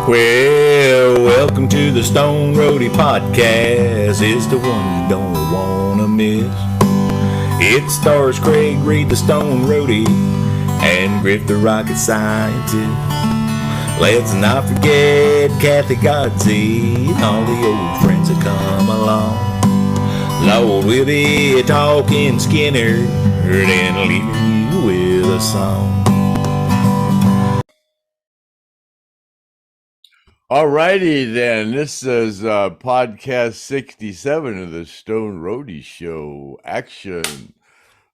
Well, welcome to the Stone Roadie podcast. It's the one you don't want to miss. It stars Craig Reed, the Stone Roadie, and Griff, the rocket scientist. Let's not forget Kathy Godsey and all the old friends that come along. Lord, we'll be talking Skynyrd and leaving you with a song. Alrighty then, this is podcast 67 of the Stone Roadie Show. Action.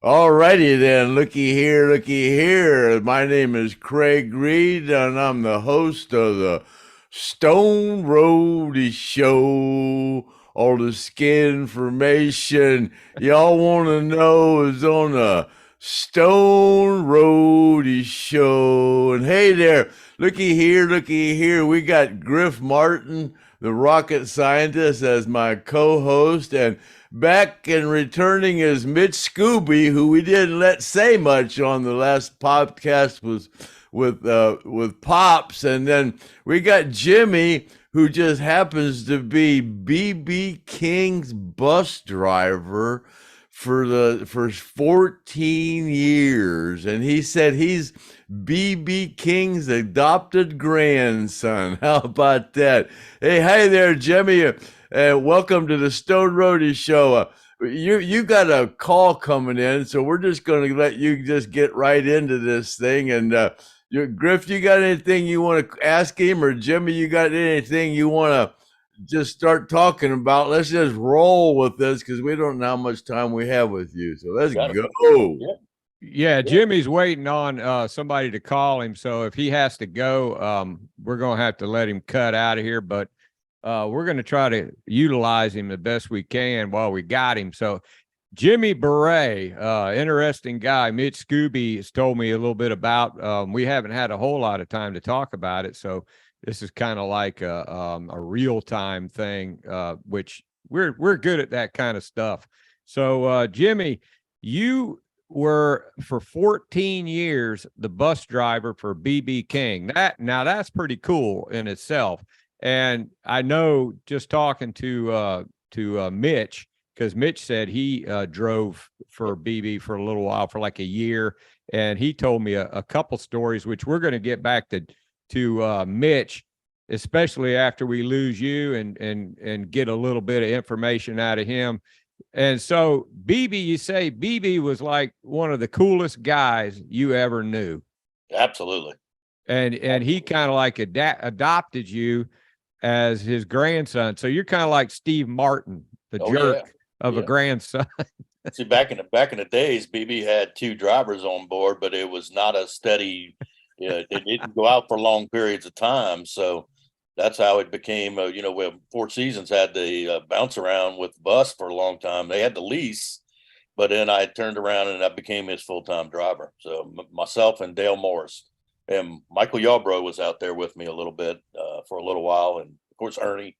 Alrighty then, looky here. My name is Craig Reed, and I'm the host of the Stone Roadie Show. All the skin information y'all want to know is on the Stone Roadie Show. And hey there, looky here. We got Griff Martin, the rocket scientist, as my co-host, and back and returning is MITCH SCOOBY, who we didn't let say much on the last podcast was with Pops. And then we got Jimmy, who just happens to be BB King's bus driver for 14 years, and he said he's BB King's adopted grandson. How about that? Hey there, Jimmy. Welcome to the Stone Roadie Show. You got a call coming in, so we're just going to let you just get right into this thing. And Griff, you got anything you want to ask him, or Jimmy, you got anything you want to just start talking about? Let's just roll with this because we don't know how much time we have with you. So let's go. Yeah, Jimmy's waiting on somebody to call him. So if he has to go, we're going to have to let him cut out of here. But we're going to try to utilize him the best we can while we got him. So Jimmy BARRE, interesting guy. MITCH SCOOBY has told me a little bit about. We haven't had a whole lot of time to talk about it. So this is kind of like a real-time thing, which we're good at that kind of stuff. So, Jimmy, you were for 14 years the bus driver for BB King. That's pretty cool in itself. And I know just talking to Mitch, because Mitch said he drove for BB for a little while, for like a year, and he told me a couple stories, which we're going to get back to Mitch, especially after we lose you and get a little bit of information out of him. And so BB, you say BB was like one of the coolest guys you ever knew. Absolutely. And he kind of like adopted you as his grandson. So you're kind of like Steve Martin, the jerk of a grandson. See, back in the days, BB had two drivers on board, but it was not a steady. It didn't go out for long periods of time. So that's how it became. We Four Seasons had the bounce around with the bus for a long time. They had the lease, but then I turned around and I became his full-time driver. So myself and Dale Morris and Michael Yarbrough was out there with me a little bit for a little while, and of course Ernie,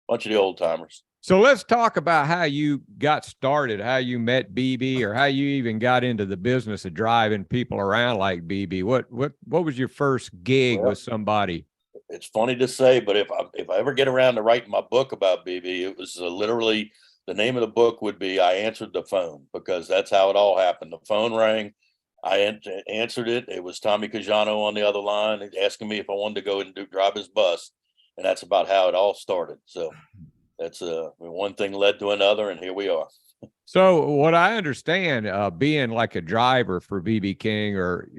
a bunch of the old timers. So let's talk about how you got started, how you met BB, or how you even got into the business of driving people around like BB. What was your first gig with somebody? It's funny to say, but if I ever get around to writing my book about BB, it was literally, the name of the book would be I Answered the Phone, because that's how it all happened. The phone rang, I answered it. It was Tommy Cajano on the other line asking me if I wanted to go and drive his bus, and that's about how it all started. So that's one thing led to another, and here we are. So what I understand, being like a driver for BB King, or,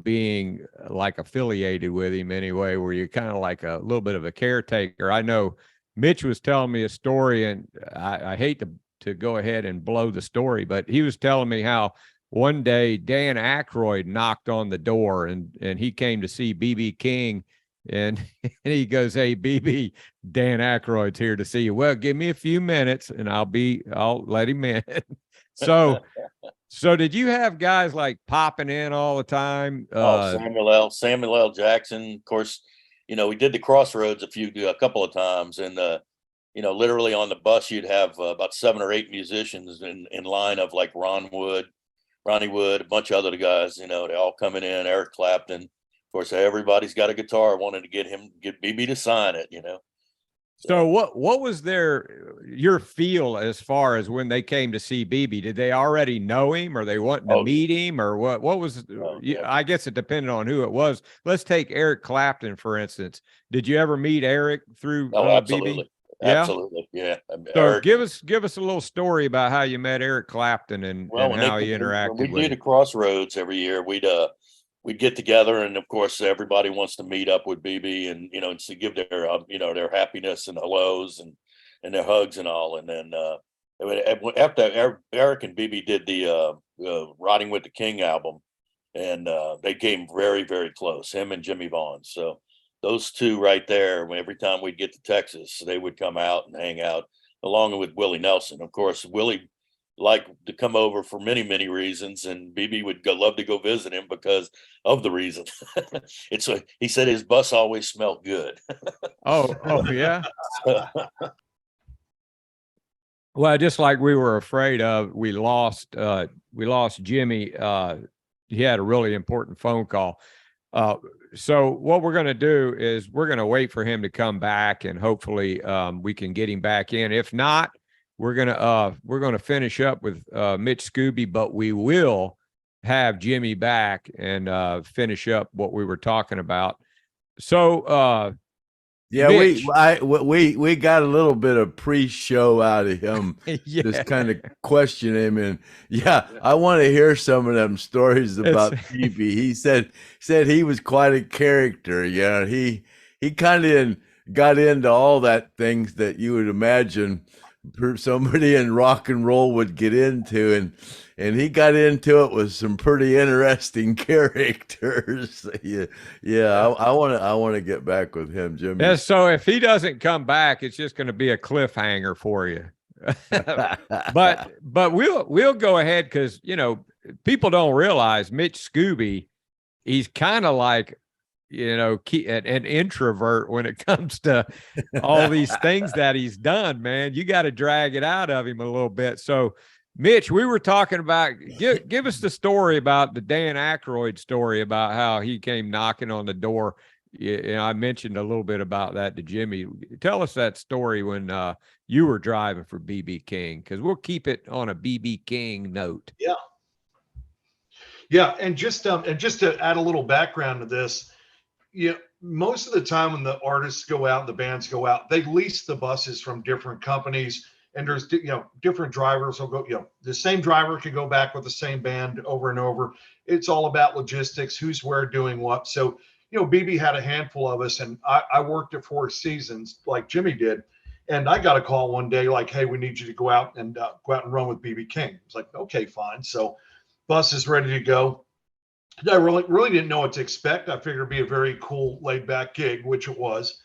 being like affiliated with him anyway, where you're kind of like a little bit of a caretaker. I know Mitch was telling me a story, and I hate to go ahead and blow the story, but he was telling me how one day Dan Aykroyd knocked on the door, and he came to see BB King. And he goes, "Hey, BB, Dan Aykroyd's here to see you." "Well, give me a few minutes and I'll let him in." So did you have guys like popping in all the time? Samuel L. Jackson, of course. We did the Crossroads a couple of times, and literally on the bus you'd have about 7 or 8 musicians in line of like Ronnie Wood, a bunch of other guys. They all coming in. Eric Clapton. course, everybody's got a guitar. Wanted to get BB to sign it, you know. So what was your feel as far as when they came to see BB? Did they already know him, or they wanting to meet him, or what was I guess it depended on who it was. Let's take Eric Clapton, for instance. Did you ever meet Eric through absolutely. BB? Yeah? Absolutely. Yeah. So Eric, give us a little story about how you met Eric Clapton and how he interacted when we with do the you. Crossroads every year, we'd get together, and of course everybody wants to meet up with BB and, you know, and to give their their happiness and hellos and their hugs and all. And then after Eric and BB did the Riding with the King album, and they came very, very close, him and Jimmy Vaughn. So those two right there, every time we'd get to Texas, they would come out and hang out along with Willie Nelson. Of course, Willie liked to come over for many, many reasons, and BB would love to go visit him because of the reason. He said his bus always smelled good. Oh yeah. Well, just like we were afraid of, we lost Jimmy. He had a really important phone call. So what we're going to do is we're going to wait for him to come back, and hopefully we can get him back in. If not, we're going to finish up with Mitch Scooby, but we will have Jimmy back and finish up what we were talking about. So yeah, Mitch. we got a little bit of pre-show out of him, Yeah. just kind of question him, and I want to hear some of them stories about BB. He said he was quite a character. Yeah, he kind of got into all that things that you would imagine somebody in rock and roll would get into, and he got into it with some pretty interesting characters. I want to get back with him, Jimmy. Yeah, so if he doesn't come back, it's just going to be a cliffhanger for you. but we'll go ahead, because people don't realize Mitch Scooby, he's kind of like an introvert when it comes to all these things that he's done, man. You got to drag it out of him a little bit. So Mitch, we were talking about, give us the story about the Dan Aykroyd story, about how he came knocking on the door. I mentioned a little bit about that to Jimmy. Tell us that story when you were driving for BB King, because we'll keep it on a BB King note. Yeah. And just to add a little background to this, most of the time when the artists go out, the bands go out, they lease the buses from different companies, and there's different drivers will go. The same driver could go back with the same band over and over. It's all about logistics, who's where doing what. So BB had a handful of us, and I worked at Four Seasons like Jimmy did, and I got a call one day like, hey, we need you to go out and run with BB King. It's like, okay, fine. So bus is ready to go. I really didn't know what to expect. I figured it'd be a very cool, laid back gig, which it was.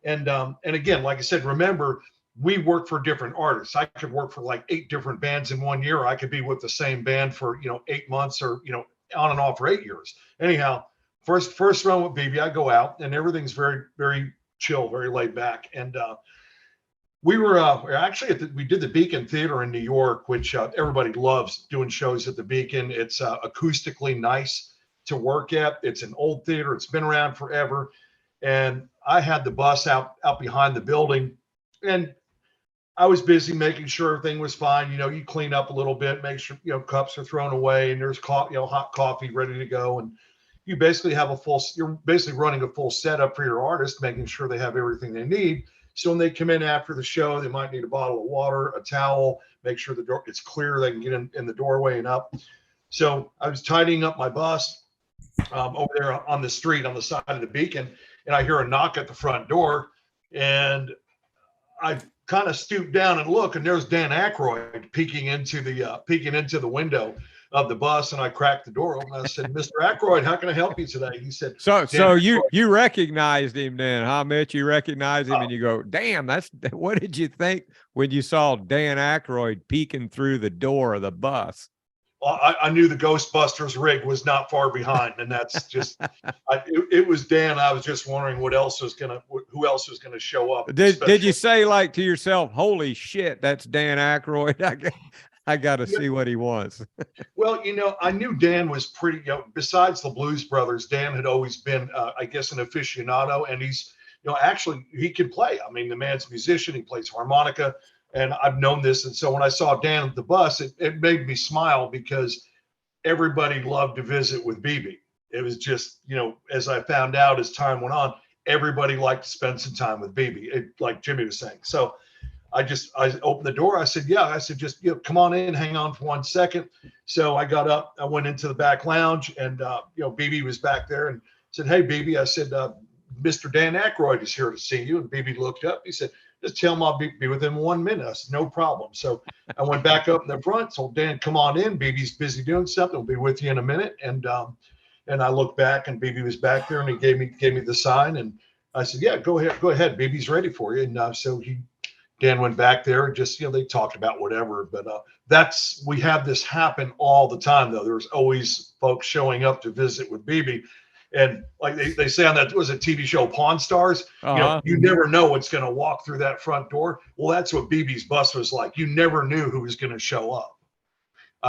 And again, like I said, remember, we work for different artists. I could work for like 8 different bands in 1 year. I could be with the same band for 8 months, or on and off for 8 years. Anyhow, first run with BB, I go out, and everything's very, very chill, very laid back. And we're actually we did the Beacon Theater in New York, which everybody loves doing shows at the Beacon. It's acoustically nice to work at. It's an old theater. It's been around forever. And I had the bus out behind the building, and I was busy making sure everything was fine. You clean up a little bit, make sure, cups are thrown away, and there's hot coffee ready to go. And you basically you're basically running a full setup for your artist, making sure they have everything they need. So when they come in after the show, they might need a bottle of water, a towel, make sure the door it's clear, they can get in the doorway and up. So I was tidying up my bus over there on the street on the side of the Beacon, and I hear a knock at the front door, and I kind of stoop down and look, and there's Dan Aykroyd peeking into the window of the bus, and I cracked the door open. I said, "Mr. Aykroyd, how can I help you today?" He said, So you recognized him then, huh, Mitch? You recognized him, and you go, "Damn, what did you think when you saw Dan Aykroyd peeking through the door of the bus?" Well, I knew the Ghostbusters rig was not far behind, and that's just it was Dan. I was just wondering who else was gonna show up. Did you say like to yourself, "Holy shit, that's Dan Aykroyd"? I got to see what he wants. Well, I knew Dan was pretty, besides the Blues Brothers, Dan had always been, I guess, an aficionado, and he's, actually he can play. I mean, the man's a musician, he plays harmonica, and I've known this. And so when I saw Dan at the bus, it made me smile because everybody loved to visit with BB. It was just, as I found out as time went on, everybody liked to spend some time with BB, like Jimmy was saying. So I opened the door. I said, just, come on in, hang on for 1 second. So I got up, I went into the back lounge, and, BB was back there and said, "Hey, BB," I said, "Mr. Dan Aykroyd is here to see you." And BB looked up. He said, "Just tell him I'll be with him in 1 minute." I said, "No problem." So I went back up in the front, told Dan, "Come on in. BB's busy doing something. We'll be with you in a minute." And I looked back, and BB was back there, and he gave me the sign. And I said, "Yeah, go ahead. BB's ready for you." And so Dan went back there and just, they talked about whatever. But we have this happen all the time, though. There's always folks showing up to visit with BB. And like they say on that, was a TV show, Pawn Stars, you never know what's going to walk through that front door. Well, that's what BB's bus was like. You never knew who was going to show up.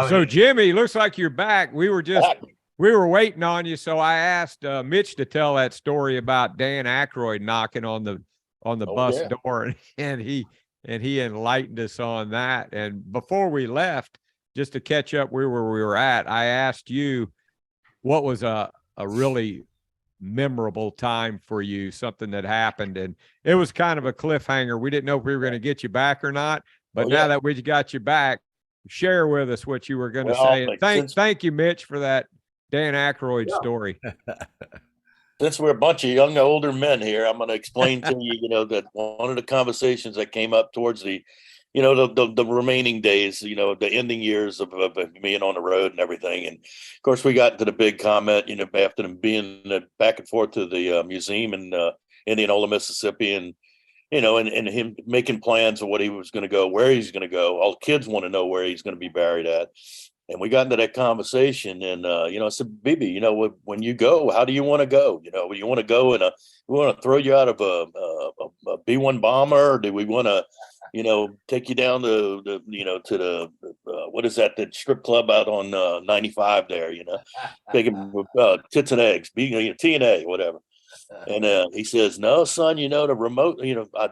So Jimmy, looks like you're back. We were waiting on you. So I asked Mitch to tell that story about Dan Aykroyd knocking on the bus door, and he enlightened us on that. And before we left, just to catch up where we were at, I asked you what was a really memorable time for you, something that happened, and it was kind of a cliffhanger. We didn't know if we were going to get you back or not, but now that we got you back, share with us what you were going to say. And thank you, Mitch, for that Dan Aykroyd story. Since we're a bunch of young, older men here, I'm going to explain to you, that one of the conversations that came up towards the remaining days, the ending years of being on the road and everything. And of course, we got into the big comment, after them being back and forth to the museum in Indianola, Mississippi, and, and him making plans of what he was going to go, where he's going to go. All the kids want to know where he's going to be buried at. And we got into that conversation, and I said, "BB, when you go, how do you want to go? You want to go and we want to throw you out of a B-1 bomber, or do we want to, take you down to the what is that, the strip club out on 95 there? Take him tits and eggs, T&A, whatever." And he says, "No, son, the remote,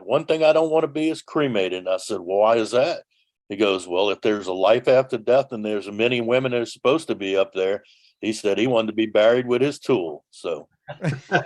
one thing I don't want to be is cremated." And I said, "Well, why is that?" He goes, "Well, if there's a life after death and there's many women that are supposed to be up there," he said he wanted to be buried with his tool. So a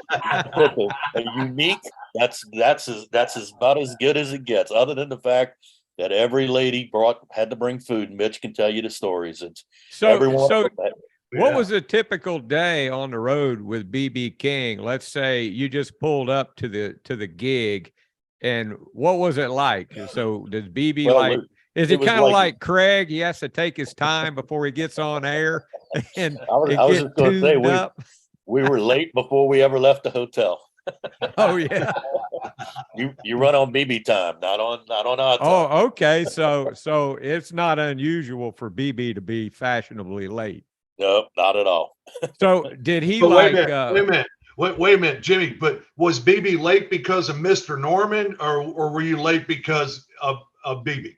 unique, that's about as good as it gets, other than the fact that every lady had to bring food. Mitch can tell you the stories. It's what was a typical day on the road with BB King? Let's say you just pulled up to the gig, and what was it like? So does BB is it kind of like Craig? He has to take his time before he gets on air. And I was just going to say, we were late before we ever left the hotel. Oh yeah. You run on BB time, not on our time. Oh, okay. So it's not unusual for BB to be fashionably late. No, not at all. So did he wait a minute, Jimmy, but was BB late because of Mr. Norman, or were you late because of BB?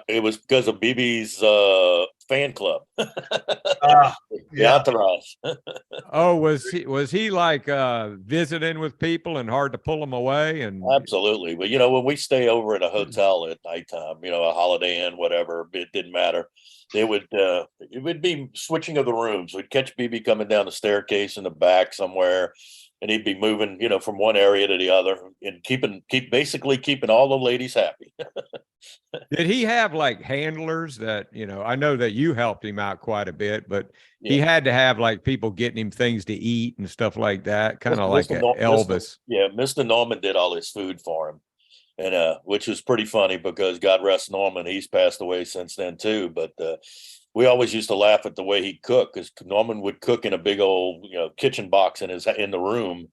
It was because of BB's fan club. The entourage. Oh, was he like visiting with people and hard to pull him away? And absolutely. But when we stay over at a hotel at nighttime, a Holiday Inn, whatever, it didn't matter. It would be switching of the rooms. We'd catch BB coming down the staircase in the back somewhere, and he'd be moving, from one area to the other, and basically keeping all the ladies happy. Did he have like handlers that, I know that you helped him out quite a bit, but he had to have like people getting him things to eat and stuff like that, kind of like Elvis. Mr. Norman did all his food for him. And which was pretty funny because God rest Norman, he's passed away since then too. But we always used to laugh at the way he cooked, because Norman would cook in a big old kitchen box in the room,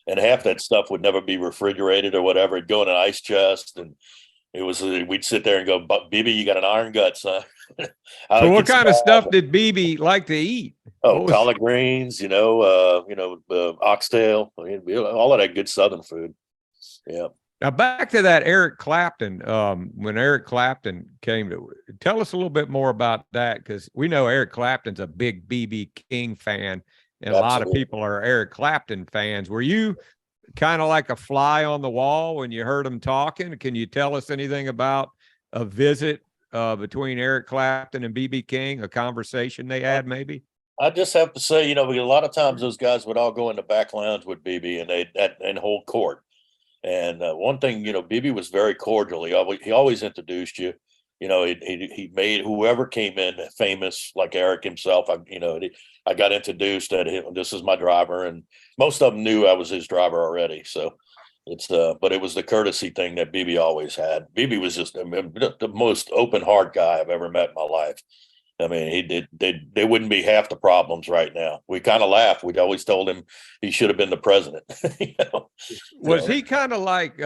and half that stuff would never be refrigerated or whatever. It'd go in an ice chest, and it was we'd sit there and go, "BB, you got an iron gut, son." So what kind of stuff did BB like to eat? Oh, collard greens, oxtail, all of that good Southern food. Yeah. Now back to that Eric Clapton. When Eric Clapton came to, tell us a little bit more about that, because we know Eric Clapton's a big BB King fan, and a lot of Absolutely. people are Eric Clapton fans. Were you kind of like a fly on the wall when you heard him talking? Can you tell us anything about a visit between Eric Clapton and BB King, a conversation they had maybe? I just have to say, a lot of times those guys would all go in the back lounge with BB and hold court. And one thing, BB was very cordial. He always introduced you. He made whoever came in famous, like Eric himself. I got introduced that this is my driver, and most of them knew I was his driver already. So but it was the courtesy thing that BB always had. BB was just the most open heart guy I've ever met in my life. I mean, they wouldn't be half the problems right now. We kind of laugh. We'd always told him he should have been the president. Was he kind of like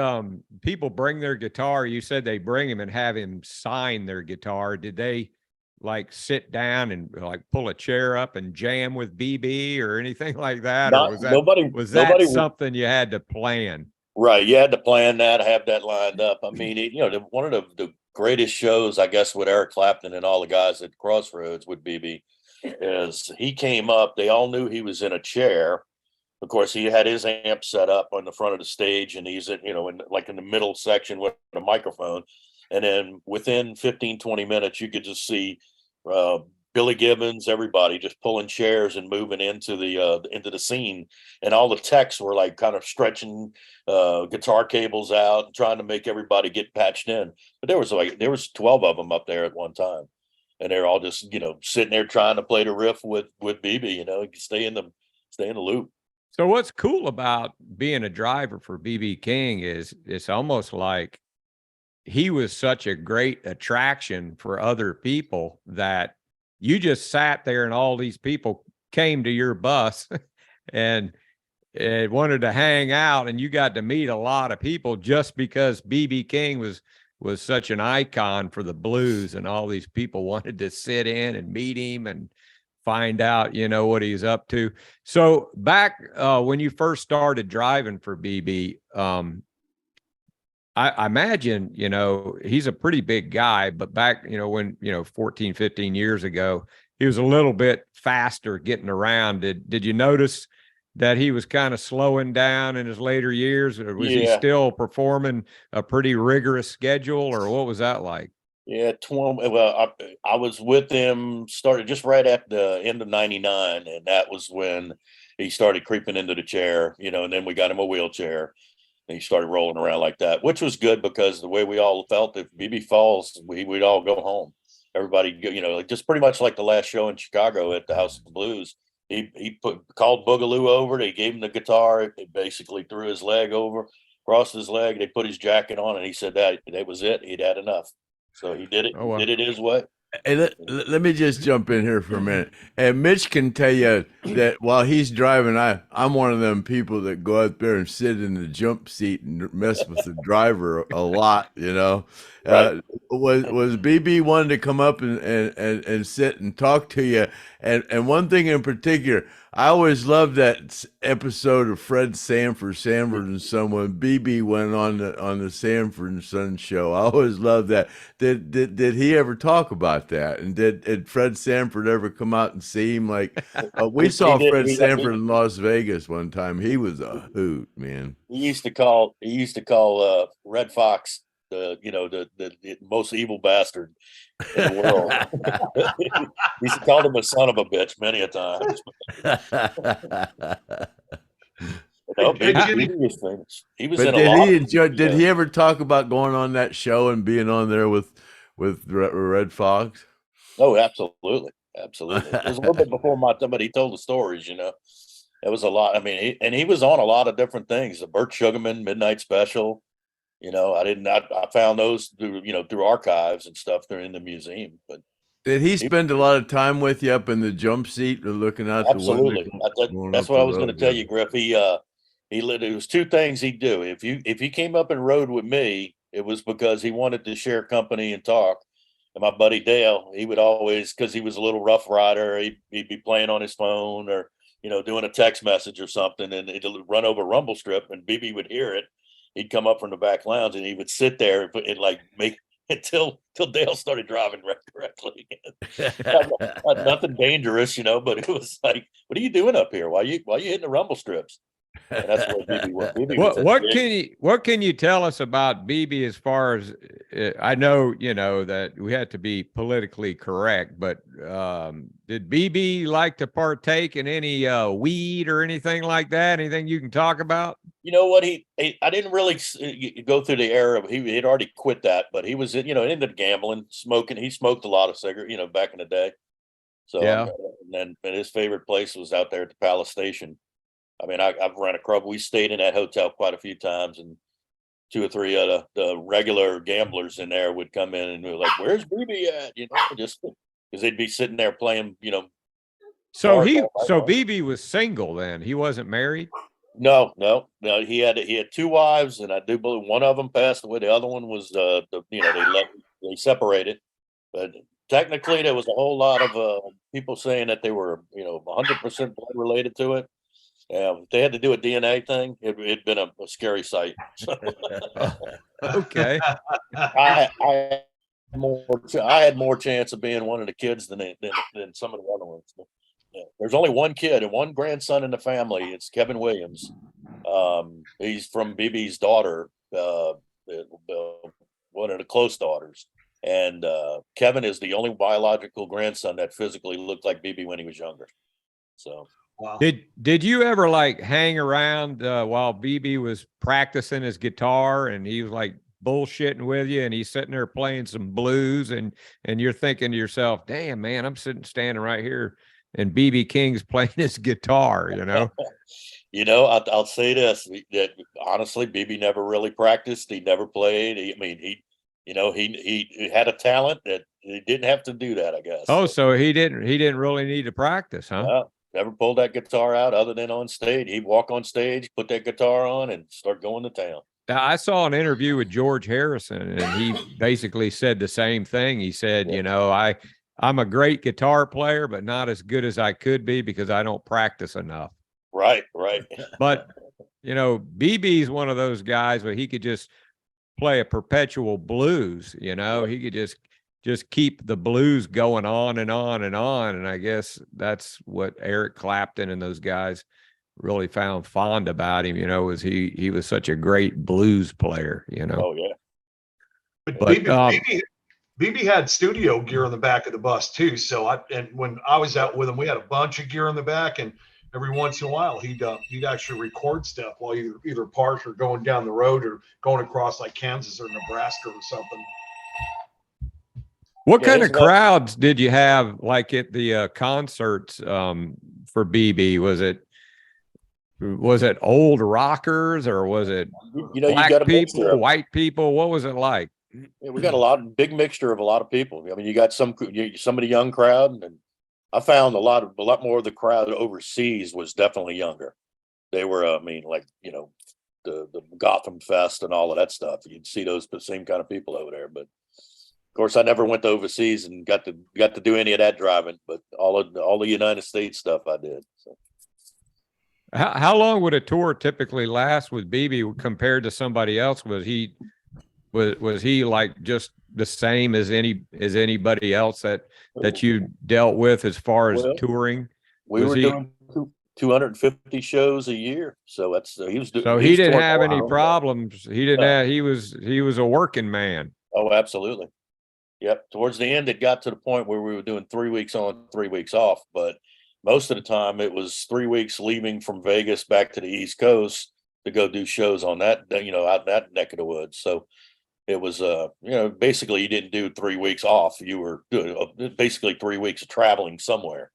people bring their guitar? You said they bring him and have him sign their guitar. Did they like sit down and like pull a chair up and jam with BB or anything like that? Or was that something you had to plan? Right. You had to plan that, have that lined up. I mean, one of the greatest shows, I guess, with Eric Clapton and all the guys at Crossroads with BB is he came up. They all knew he was in a chair. Of course, he had his amp set up on the front of the stage, and he's in the middle section with a microphone. And then within 15, 20 minutes, you could just see Billy Gibbons, everybody just pulling chairs and moving into the scene, and all the techs were like kind of stretching guitar cables out and trying to make everybody get patched in. But there was 12 of them up there at one time, and they're all just sitting there trying to play the riff with BB. Stay in the loop. So what's cool about being a driver for BB King is it's almost like he was such a great attraction for other people that you just sat there and all these people came to your bus and wanted to hang out, and you got to meet a lot of people just because BB King was such an icon for the blues, and all these people wanted to sit in and meet him and find out, what he's up to. So back when you first started driving for BB, I imagine, he's a pretty big guy, but back, when, 14, 15 years ago, he was a little bit faster getting around. Did you notice that he was kind of slowing down in his later years, or was he still performing a pretty rigorous schedule, or what was that like? Yeah, well, I was with him, started just right at the end of 99, and that was when he started creeping into the chair, and then we got him a wheelchair. And he started rolling around like that, which was good because the way we all felt, if BB falls, we'd all go home. Everybody, just pretty much like the last show in Chicago at the House of Blues. He called Boogaloo over. They gave him the guitar. They basically threw his leg over, crossed his leg. They put his jacket on, and he said that was it. He'd had enough. So he did it. Oh, wow. Did it his way. Hey, let me just jump in here for a minute. And Mitch can tell you that while he's driving, I'm one of them people that go out there and sit in the jump seat and mess with the driver a lot, Right. Was BB wanting to come up and sit and talk to you? And one thing in particular, I always loved that episode of Fred Sanford and Son, when BB went on the Sanford and Son show. I always loved that. Did he ever talk about that? And did Fred Sanford ever come out and see him? Like we saw Fred Sanford in Las Vegas one time. He was a hoot, man. He used to call Red Fox the most evil bastard in the world. He used to call him a son of a bitch many a times. He was famous. He was in a lot. Did he ever talk about going on that show and being on there with Red Fox? Oh, absolutely. It was a little bit before my time, but he told the stories. It was a lot. I mean, he was on a lot of different things. The Burt Sugarman Midnight Special. I found those through archives and stuff. They're in the museum. But did he spend a lot of time with you up in the jump seat or looking out absolutely. the window? That's what I was going to tell you, Griff. It was two things he'd do. If he came up and rode with me, it was because he wanted to share company and talk. And my buddy Dale, he would always, because he was a little rough rider, he'd be playing on his phone or doing a text message or something, and it'd run over Rumble Strip, and BB would hear it. he'd come up from the back lounge and he would sit there and like make until Dale started driving correctly again. Nothing dangerous, but it was like, what are you doing up here? Why you hitting the rumble strips? And that's what BB was. What can you tell us about BB as far as I know, that we had to be politically correct, but did BB like to partake in any weed or anything like that? Anything you can talk about? You know what? I didn't really go through the era. He had already quit that, but he was, into gambling, smoking. He smoked a lot of cigarettes, back in the day. So yeah. And his favorite place was out there at the Palace Station. I mean, I've run a club. We stayed in that hotel quite a few times, and 2 or 3 of the regular gamblers in there would come in and be like, "Where's BB at?" Just because they'd be sitting there playing, So BB was single then. He wasn't married. No. He had 2 wives, and I do believe one of them passed away. The other one was they separated, but technically there was a whole lot of people saying that they were 100% blood related to it. If they had to do a DNA thing, it'd been a scary sight. Okay. I had more chance of being one of the kids than some of the other ones. But, yeah, there's only one kid and one grandson in the family. It's Kevin Williams. He's from BB's daughter, one of the close daughters. And Kevin is the only biological grandson that physically looked like BB when he was younger. So. Wow. Did you ever like hang around while BB was practicing his guitar and he was like bullshitting with you and he's sitting there playing some blues and you're thinking to yourself, damn man, I'm standing right here and BB King's playing his guitar, I'll say this, that honestly, BB never really practiced. He never played. He had a talent that he didn't have to do that, I guess. Oh, so he didn't really need to practice, huh? No. Never pulled that guitar out other than on stage. He'd walk on stage, put that guitar on, and start going to town. I saw an interview with George Harrison, and he basically said the same thing. He said, I'm a great guitar player, but not as good as I could be because I don't practice enough. Right. But, BB's one of those guys where he could just play a perpetual blues, he could just keep the blues going on and on and on. And I guess that's what Eric Clapton and those guys really found fond about him, was he was such a great blues player, Oh, yeah. But BB had studio gear in the back of the bus too. So when I was out with him, we had a bunch of gear in the back, and every once in a while he'd actually record stuff while either parked or going down the road or going across like Kansas or Nebraska or something. What kind of crowds did you have like at the concerts for BB? Was it old rockers or was it black people, white people? What was it like? Yeah, we got a big mixture of a lot of people. I mean, you got some of the young crowd, and I found a lot more of the crowd overseas was definitely younger. They were, the Gotham Fest and all of that stuff. You'd see those same kind of people over there, but. Of course, I never went to overseas and got to do any of that driving, but all the United States stuff I did. So. How long would a tour typically last with BB compared to somebody else? Was he like just the same as anybody else that you dealt with as far as touring? We were doing 250 shows a year, so that's he was doing. So he didn't have any problems. He didn't have. He was a working man. Oh, absolutely. Yep. Towards the end, it got to the point where we were doing 3 weeks on, 3 weeks off. But most of the time, it was 3 weeks leaving from Vegas back to the East Coast to go do shows on that, out that neck of the woods. So it was, basically you didn't do 3 weeks off. You were doing basically 3 weeks of traveling somewhere,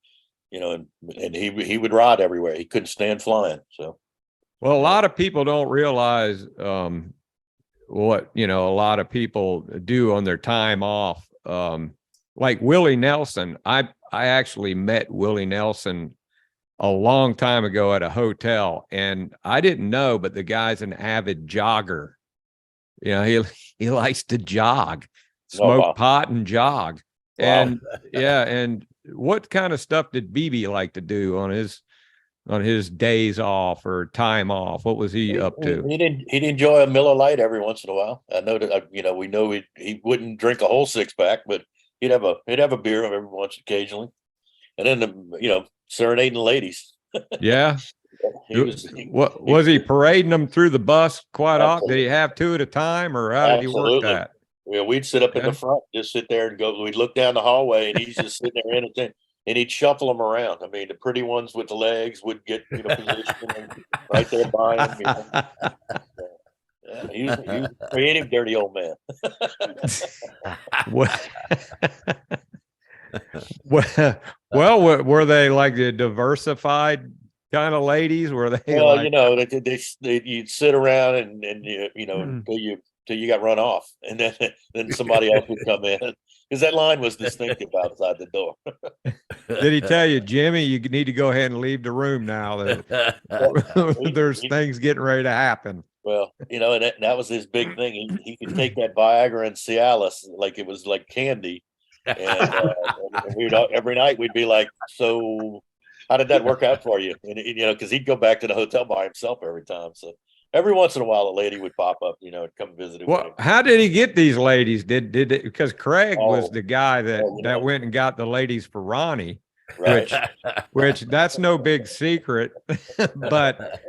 and he would ride everywhere. He couldn't stand flying. So, well, a lot of people don't realize, what a lot of people do on their time off, like Willie Nelson. I actually met Willie Nelson a long time ago at a hotel, and I didn't know, but the guy's an avid jogger. He likes to jog, smoke pot and jog. Wow. And and what kind of stuff did BB like to do on on his days off or time off? What was he up to? He'd enjoy a Miller Lite every once in a while. I know that, we know he wouldn't drink a whole 6-pack, but he'd have a beer every once occasionally. And then, serenading the ladies. Yeah. Was he parading them through the bus quite often? Did he have 2 at a time, or how did he work that? Yeah, we'd sit up in the front, just sit there and go. We'd look down the hallway, and he's just sitting there and he'd shuffle them around. I mean, the pretty ones with the legs would get positioned right there by him. Yeah, he was a creative, dirty old man. Well, were they like the diversified kind of ladies? Were they? Well, you'd sit around and till you got run off, and then somebody else would come in, because that line was distinctive outside the door. Did he tell you, Jimmy, you need to go ahead and leave the room now? There's things getting ready to happen. Well, and that was his big thing. He could take that Viagra and Cialis like it was like candy. And every night we'd be like, so how did that work out for you? And because he'd go back to the hotel by himself every time. So every once in a while, a lady would pop up, and come visit him. Well, how did he get these ladies? Did it, because Craig was the guy that went and got the ladies for Ronnie, right? which that's no big secret, but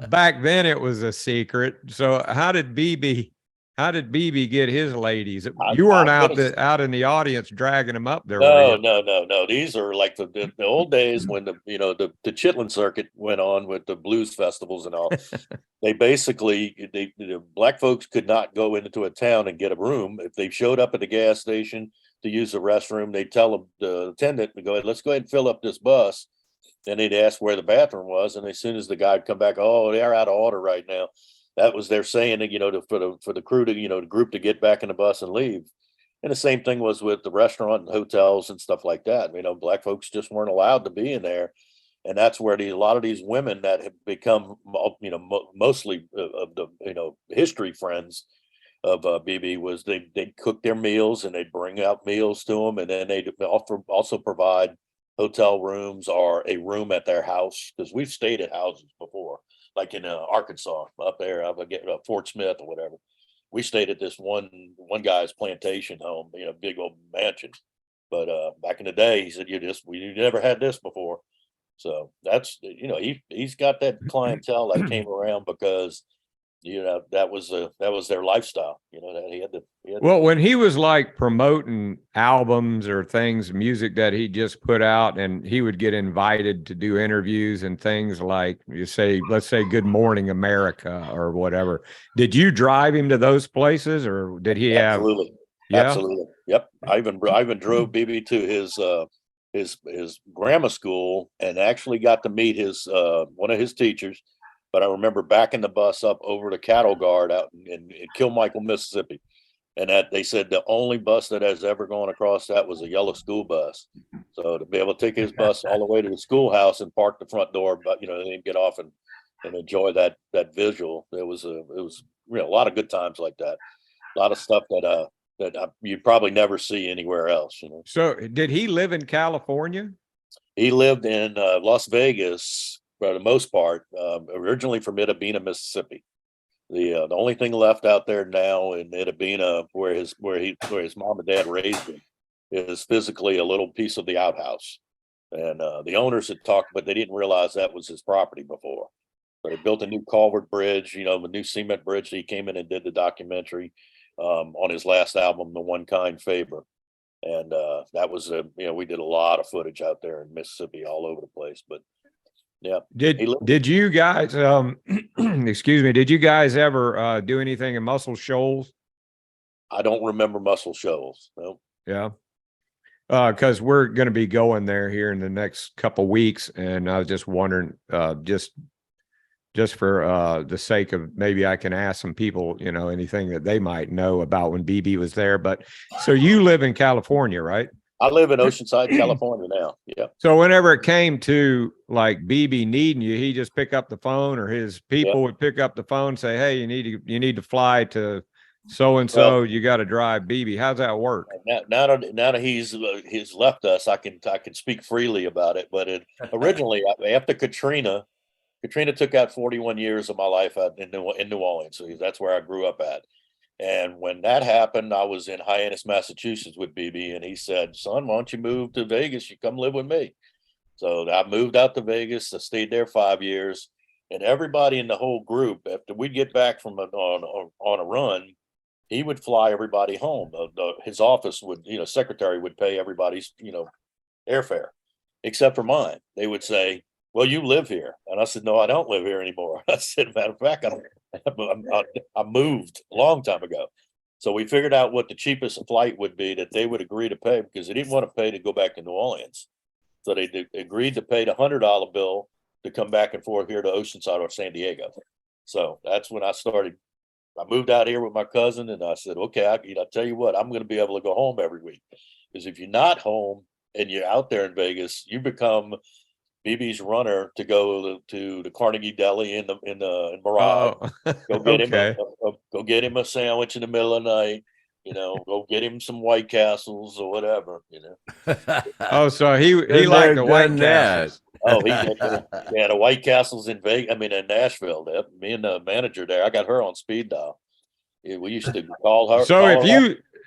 back then it was a secret. So how did BB get his ladies? You weren't out in the audience dragging them up there. No. These are like the old days when the Chitlin circuit went on with the blues festivals and all. They basically, the black folks could not go into a town and get a room. If they showed up at the gas station to use the restroom, they'd tell the attendant to go ahead, let's go ahead and fill up this bus. And they'd ask where the bathroom was. And as soon as the guy'd come back, oh, they're out of order right now. That was their saying, for the crew to, the group to get back in the bus and leave. And the same thing was with the restaurant and hotels and stuff like that. Black folks just weren't allowed to be in there. And that's where a lot of these women that have become, mostly of the, history friends of BB was they'd cook their meals and they'd bring out meals to them. And then they'd also provide hotel rooms or a room at their house, because we've stayed at houses before. Like in Arkansas, up there, Fort Smith or whatever. We stayed at this one guy's plantation home, big old mansion. But back in the day, he said, we never had this before. So that's, he's got that clientele that came around because, that was their lifestyle. That he had to. Well, when he was like promoting albums or things, music that he just put out, and he would get invited to do interviews and things like, let's say Good Morning America or whatever. Did you drive him to those places, or did he Absolutely. have? Yeah? Absolutely. Yep. I even drove BB to his grammar school and actually got to meet his one of his teachers. But I remember backing the bus up over the cattle guard out in Kilmichael, Mississippi. And that they said the only bus that has ever gone across that was a yellow school bus. So to be able to take his bus all the way to the schoolhouse and park the front door, but then get off and enjoy that visual. It was a lot of good times like that. A lot of stuff that you'd probably never see anywhere else. So did he live in California? He lived in Las Vegas for the most part, originally from Itabena, Mississippi. The only thing left out there now in Itabena, where his mom and dad raised him, is physically a little piece of the outhouse. And the owners had talked, but they didn't realize that was his property before. So they built a new culvert bridge, a new cement bridge. He came in and did the documentary on his last album, The One Kind Favor. And that was we did a lot of footage out there in Mississippi, all over the place. But yeah. Did you guys excuse me, did you guys ever do anything in Muscle Shoals? I don't remember Muscle Shoals. No. Yeah. Because we're going to be going there here in the next couple weeks, and I was just wondering, just for the sake of maybe I can ask some people, anything that they might know about when BB was there. But so you live in California, right? I live in Oceanside, California now. Yeah. So whenever it came to like BB needing you, he just pick up the phone, or his people would pick up the phone and say, hey, you need to fly to so and so, you got to drive BB. How's that work? Now that he's left us, I can speak freely about it. But originally, after Katrina took out 41 years of my life in New Orleans. So that's where I grew up at. And when that happened, I was in Hyannis, Massachusetts with BB, and he said, "Son, why don't you move to Vegas? You come live with me." So I moved out to Vegas. I stayed there 5 years, and everybody in the whole group, after we'd get back from on a run, he would fly everybody home. His office would, secretary would pay everybody's, airfare, except for mine. They would say, "Well, you live here," and I said, "No, I don't live here anymore." I said, "Matter of fact, I moved a long time ago." So we figured out what the cheapest flight would be that they would agree to pay, because they didn't want to pay to go back to New Orleans. So they agreed to pay the $100 bill to come back and forth here to Oceanside or San Diego. So that's when I started. I moved out here with my cousin, and I said, "Okay, I tell you what, I'm going to be able to go home every week, because if you're not home and you're out there in Vegas, you become BB's runner to go to the Carnegie Deli in Mirage. Go get him a sandwich in the middle of the night. Go get him some White Castles or whatever. Oh, so he liked the White Castles. Oh, the White Castles in Vegas. I mean, in Nashville. Me and the manager there, I got her on speed dial. We used to call her.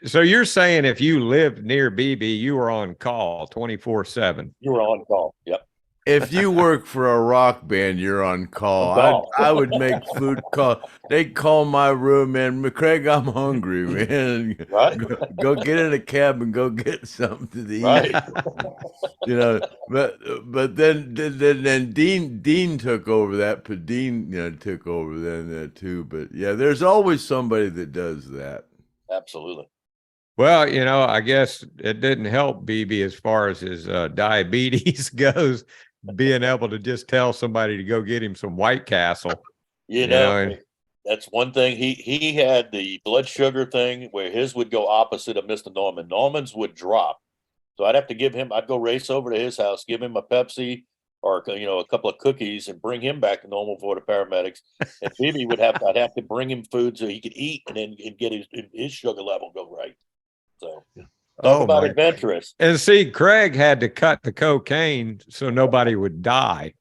So you're saying if you lived near BB, you were on call 24/7. You were on call. Yep. If you work for a rock band, you're on call. I would make food call. They'd call my room, man. Craig, I'm hungry, man. Right. Go get in a cab and go get something to eat. Right. But then Dean took over that. But Dean took over then too. But yeah, there's always somebody that does that. Absolutely. Well, I guess it didn't help BB as far as his diabetes goes, being able to just tell somebody to go get him some White Castle. That's one thing. He had the blood sugar thing where his would go opposite of Mr. Norman. Norman's would drop. So I'd go race over to his house, give him a Pepsi or, a couple of cookies, and bring him back to normal for the paramedics. And BB I'd have to bring him food so he could eat and get his sugar level go right. So talk about adventurous. And see, Craig had to cut the cocaine so nobody would die.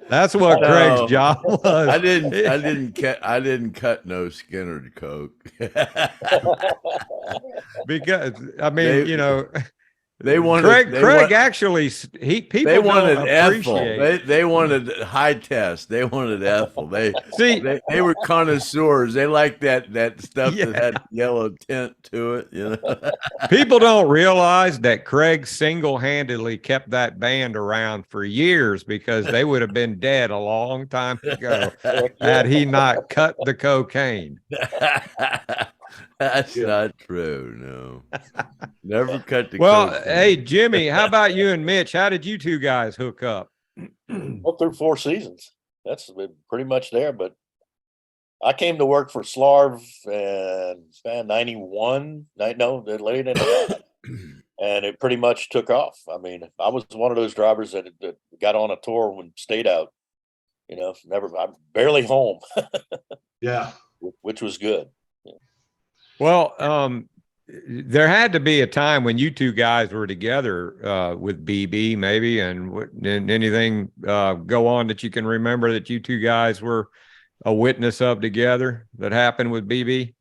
That's what Craig's job was. I didn't cut no Skynyrd coke. Because I mean, they wanted Craig actually they wanted ethyl. They wanted high test. They wanted ethyl. They were connoisseurs. They liked that stuff that had yellow tint to it. People don't realize that Craig single-handedly kept that band around for years, because they would have been dead a long time ago had he not cut the cocaine. That's not true. No, never cut the. Well, cocaine. Hey, Jimmy, how about you and Mitch? How did you two guys hook up? Well, through 4 seasons. That's pretty much there. But I came to work for Slarv in 91. No, later than that. And it pretty much took off. I mean, I was one of those drivers that got on a tour and stayed out. I'm barely home. Yeah, which was good. Well, there had to be a time when you two guys were together with BB, maybe, and anything go on that you can remember that you two guys were a witness of together that happened with BB?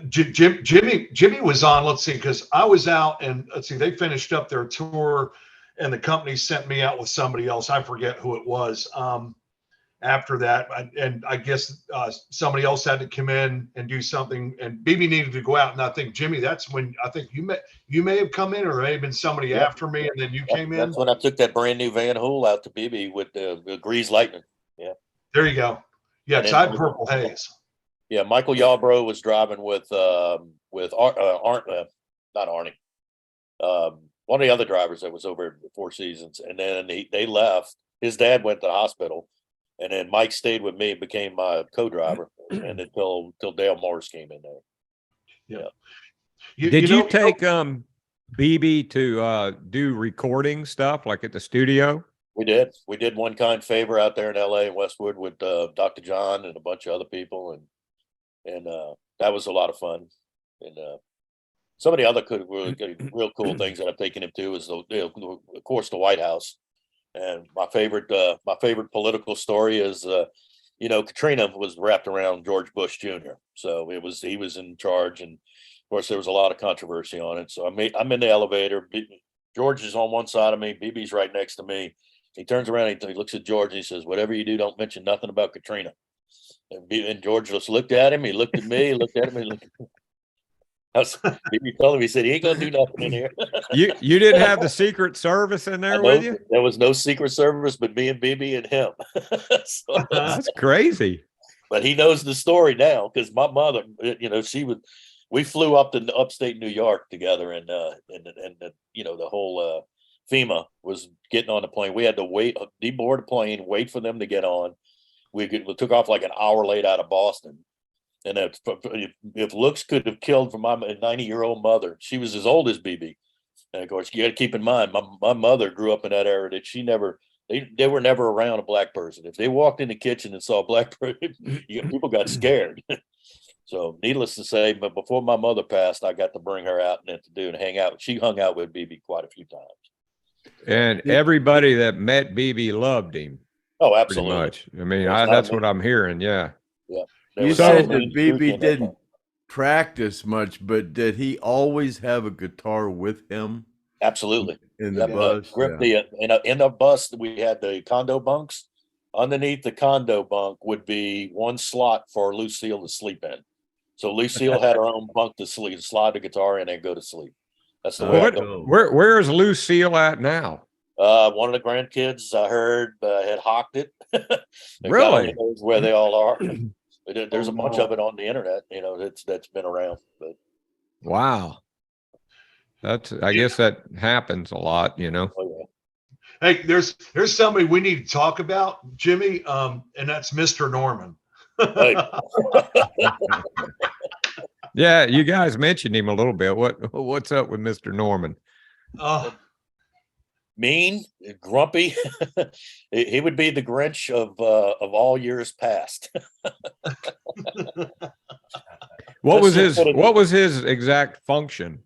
Jimmy was on. Let's see, because I was out, and let's see, they finished up their tour, and the company sent me out with somebody else. I forget who it was. After that, and I guess somebody else had to come in and do something, and BB needed to go out. And I think, Jimmy, that's when I think you may have come in, or there may have been somebody after me, and then you came in. That's when I took that brand new Van Hool out to BB with the Grease Lightning. Yeah, there you go. Yeah, because I had Purple Haze. Yeah, Michael Yarbrough was driving with not Arnie, one of the other drivers that was over 4 seasons, and then they left. His dad went to the hospital. And then Mike stayed with me and became my co-driver, and until Dale Morris came in there. Yeah. Did you take BB to do recording stuff like at the studio? We did One Kind Favor out there in LA and Westwood with Dr. John and a bunch of other people, and that was a lot of fun. And some of the other real cool things that I've taken him to is of course the White House. And my favorite political story is Katrina was wrapped around George Bush Jr. So he was in charge, and of course there was a lot of controversy on it. So I'm in the elevator. George is on one side of me. BB's right next to me. He turns around and he looks at George and he says, "Whatever you do, don't mention nothing about Katrina." And George just looked at him. He looked at me. He looked at him. He looked at me. BB told him, he said, "He ain't gonna do nothing in here." You didn't have the Secret Service in there with you? There was no Secret Service but me and BB and him. So, that's crazy. But he knows the story now because my mother, we flew up to upstate New York together, and the whole FEMA was getting on the plane. We had to deboard the plane, wait for them to get on. We took off like an hour late out of Boston. And if looks could have killed for my 90-year-old mother, she was as old as BB. And of course, you got to keep in mind, my mother grew up in that era that they were never around a black person. If they walked in the kitchen and saw a black person, people got scared. So needless to say, but before my mother passed, I got to bring her out and hang out. She hung out with BB quite a few times. And everybody that met BB loved him. Oh, absolutely. Much. I mean, that's what I'm hearing. Yeah. Yeah. You said that BB didn't practice much, but did he always have a guitar with him? Absolutely. In the bus. In the bus, we had the condo bunks. Underneath the condo bunk would be one slot for Lucille to sleep in. So Lucille had her own bunk to sleep, slide the guitar in and go to sleep. That's the way. Where is Lucille at now? One of the grandkids, I heard, had hawked it. Really? Where they all are. There's a bunch of it on the internet, that's been around. But wow, I guess that happens a lot, Oh, yeah. Hey, there's somebody we need to talk about, Jimmy, and that's Mr. Norman. Yeah, you guys mentioned him a little bit. What's up with Mr. Norman? Mean, grumpy. He would be the Grinch of all years past. What was his exact function?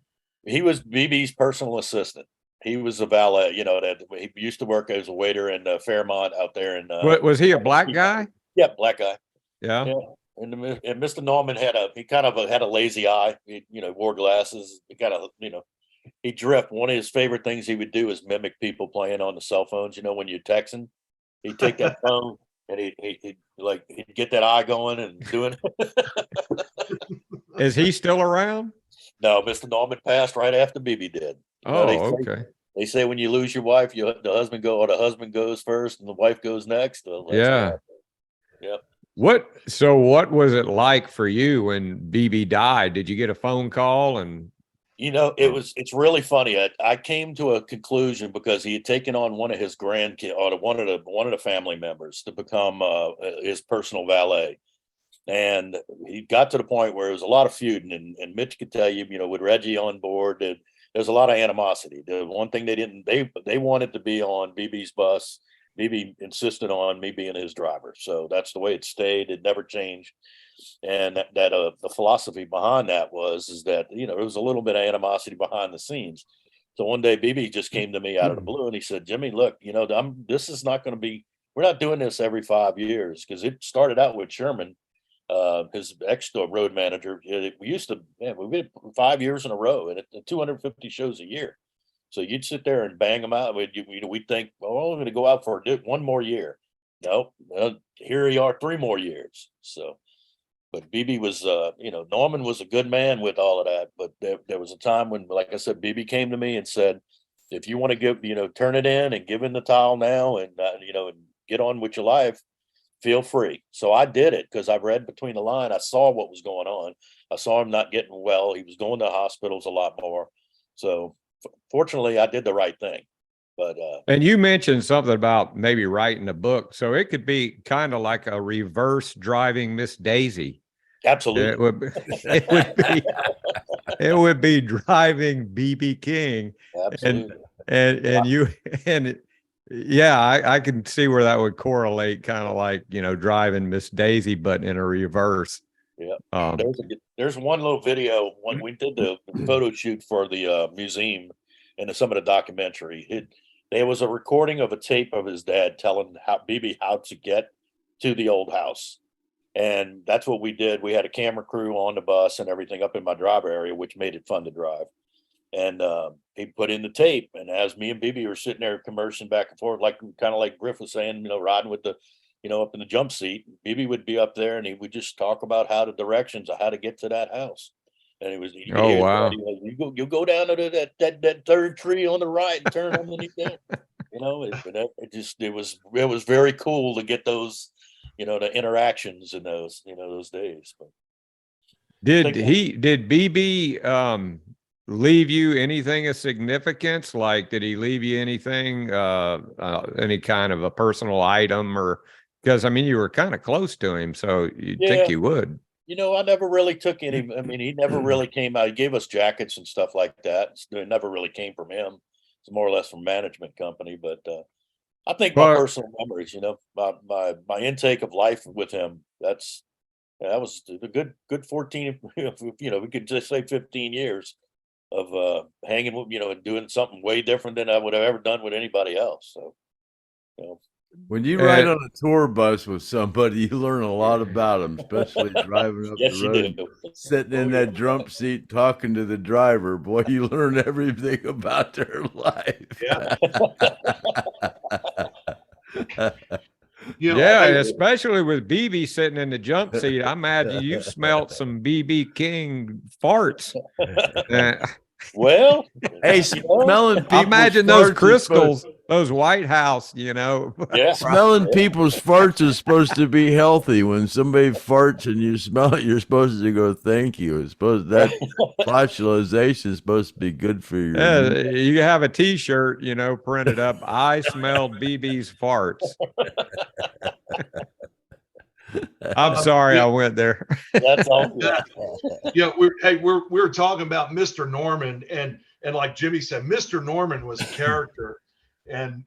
He was BB's personal assistant. He was a valet, that he used to work as a waiter in Fairmont out there. And was he a black guy? Yeah, black guy. Yeah. And Mr. Norman had a lazy eye. He, wore glasses. He kind of, he drift. One of his favorite things he would do is mimic people playing on the cell phones. When you're texting, he'd take that phone and he'd get that eye going and doing it. Is he still around? No, Mr. Norman passed right after BB did. Okay. They say when you lose your wife, the husband goes first and the wife goes next. Yeah. Yep. What was it like for you when BB died? Did you get a phone call? And it's really funny. I came to a conclusion because he had taken on one of his grandkids or one of the family members to become his personal valet. And he got to the point where it was a lot of feuding, and Mitch could tell you, with Reggie on board, there's a lot of animosity. The one thing they wanted to be on BB's bus. BB insisted on me being his driver. So that's the way it stayed. It never changed. And the philosophy behind that is that, there was a little bit of animosity behind the scenes. So one day BB just came to me out of the blue and he said, "Jimmy, look, this is not going to be, we're not doing this every 5 years." Because it started out with Sherman, his road manager. We did 5 years in a row and 250 shows a year. So you'd sit there and bang them out. We'd think, well, we're going to go out for one more year. No, here we are, 3 more years. So, but BB was, Norman was a good man with all of that. But there was a time when, like I said, BB came to me and said, "If you want to give, turn it in and give in the towel now and, and get on with your life, feel free." So I did it because I read between the line. I saw what was going on. I saw him not getting well. He was going to hospitals a lot more. So fortunately, I did the right thing. But and you mentioned something about maybe writing a book, so it could be kind of like a reverse Driving Miss Daisy. Absolutely, it would be driving BB King. Absolutely, and Yeah, I can see where that would correlate, kind of like, driving Miss Daisy, but in a reverse. Yeah. Um, There's one little video when we did the photo shoot for the museum and some of the documentary. There was a recording of a tape of his dad telling BB how to get to the old house. And that's what we did. We had a camera crew on the bus and everything up in my driver area, which made it fun to drive. And he put in the tape. And as me and BB were sitting there conversing back and forth, kind of like Griff was saying, riding with the, up in the jump seat, BB would be up there and he would just talk about how the directions of how to get to that house. And Oh, wow. You go down to that third tree on the right and turn underneath that. It was very cool to get those, the interactions in those, those days. But did BB leave you anything of significance? Like, did he leave you anything, any kind of a personal item, or because you were kind of close to him, so you'd think he would. I never really took any. He never really came out. He gave us jackets and stuff like that. It never really came from him. It's more or less from management company. But I think my personal memories, my intake of life with him, that was a good 14. We could just say 15 years of hanging with, and doing something way different than I would have ever done with anybody else. So, when you ride on a tour bus with somebody, you learn a lot about them, especially driving up the road, sitting in that jump seat, talking to the driver. Boy, you learn everything about their life. Yeah. Especially with BB sitting in the jump seat. I imagine you smelt some BB King farts. Well, hey, smelling people's I imagine those crystals, those White House, smelling people's farts is supposed to be healthy. When somebody farts and you smell it, you're supposed to go, thank you. It's supposed that flatulization is supposed to be good for you. Yeah, you have a T-shirt, printed up. I smelled BB's farts. I'm sorry I went there. That's all good. We're talking about Mr. Norman, and like Jimmy said, Mr. Norman was a character, and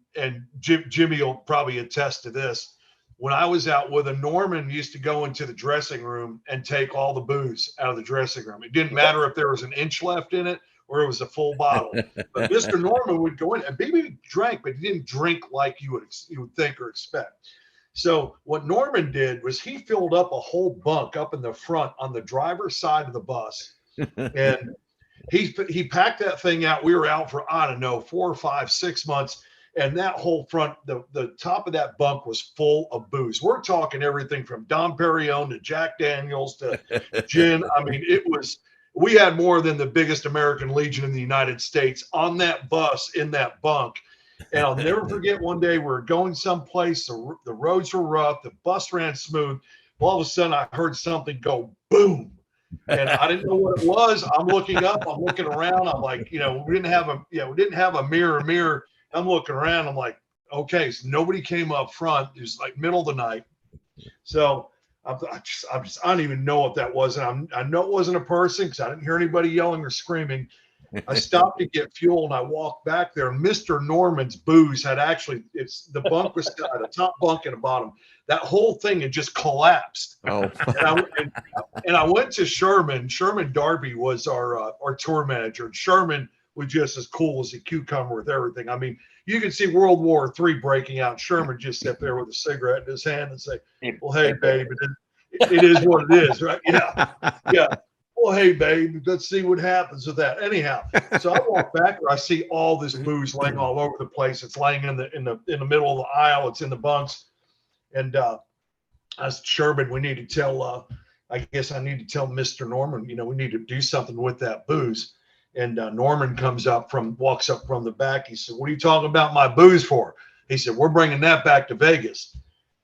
Jimmy will probably attest to this. When I was out with him, Norman used to go into the dressing room and take all the booze out of the dressing room. It didn't matter if there was an inch left in it or it was a full bottle. But Mr. Norman would go in, and BB drank, but he didn't drink like you would think or expect. So what Norman did was he filled up a whole bunk up in the front on the driver's side of the bus, and he packed that thing out. We were out for, I don't know, 4 or 5, 6 months, and that whole front, the top of that bunk was full of booze. We're talking everything from Dom Perignon to Jack Daniels to gin. We had more than the biggest American Legion in the United States on that bus in that bunk. And I'll never forget, one day we were going someplace, the roads were rough, the bus ran smooth. All of a sudden I heard something go boom, and I didn't know what it was. I'm looking up, I'm looking around, I'm like, we didn't have a mirror. I'm looking around, I'm like, okay, so nobody came up front. It was like middle of the night. So I don't even know what that was. And I know it wasn't a person because I didn't hear anybody yelling or screaming. I stopped to get fuel and I walked back there. Mr. Norman's booze had the bunk was the top bunk and the bottom. That whole thing had just collapsed. Oh, and I went to Sherman. Sherman Darby was our tour manager. And Sherman was just as cool as a cucumber with everything. You can see World War III breaking out. Sherman just sat there with a cigarette in his hand and say, well, hey, babe, it is what it is, right? Yeah. Well, hey, babe, let's see what happens with that. Anyhow, so I walk back there. I see all this booze laying all over the place. It's laying in the middle of the aisle. It's in the bunks. And I asked Sherman, we need to tell, I guess I need to tell Mr. Norman, we need to do something with that booze. And Norman walks up from the back. He said, what are you talking about my booze for? He said, we're bringing that back to Vegas.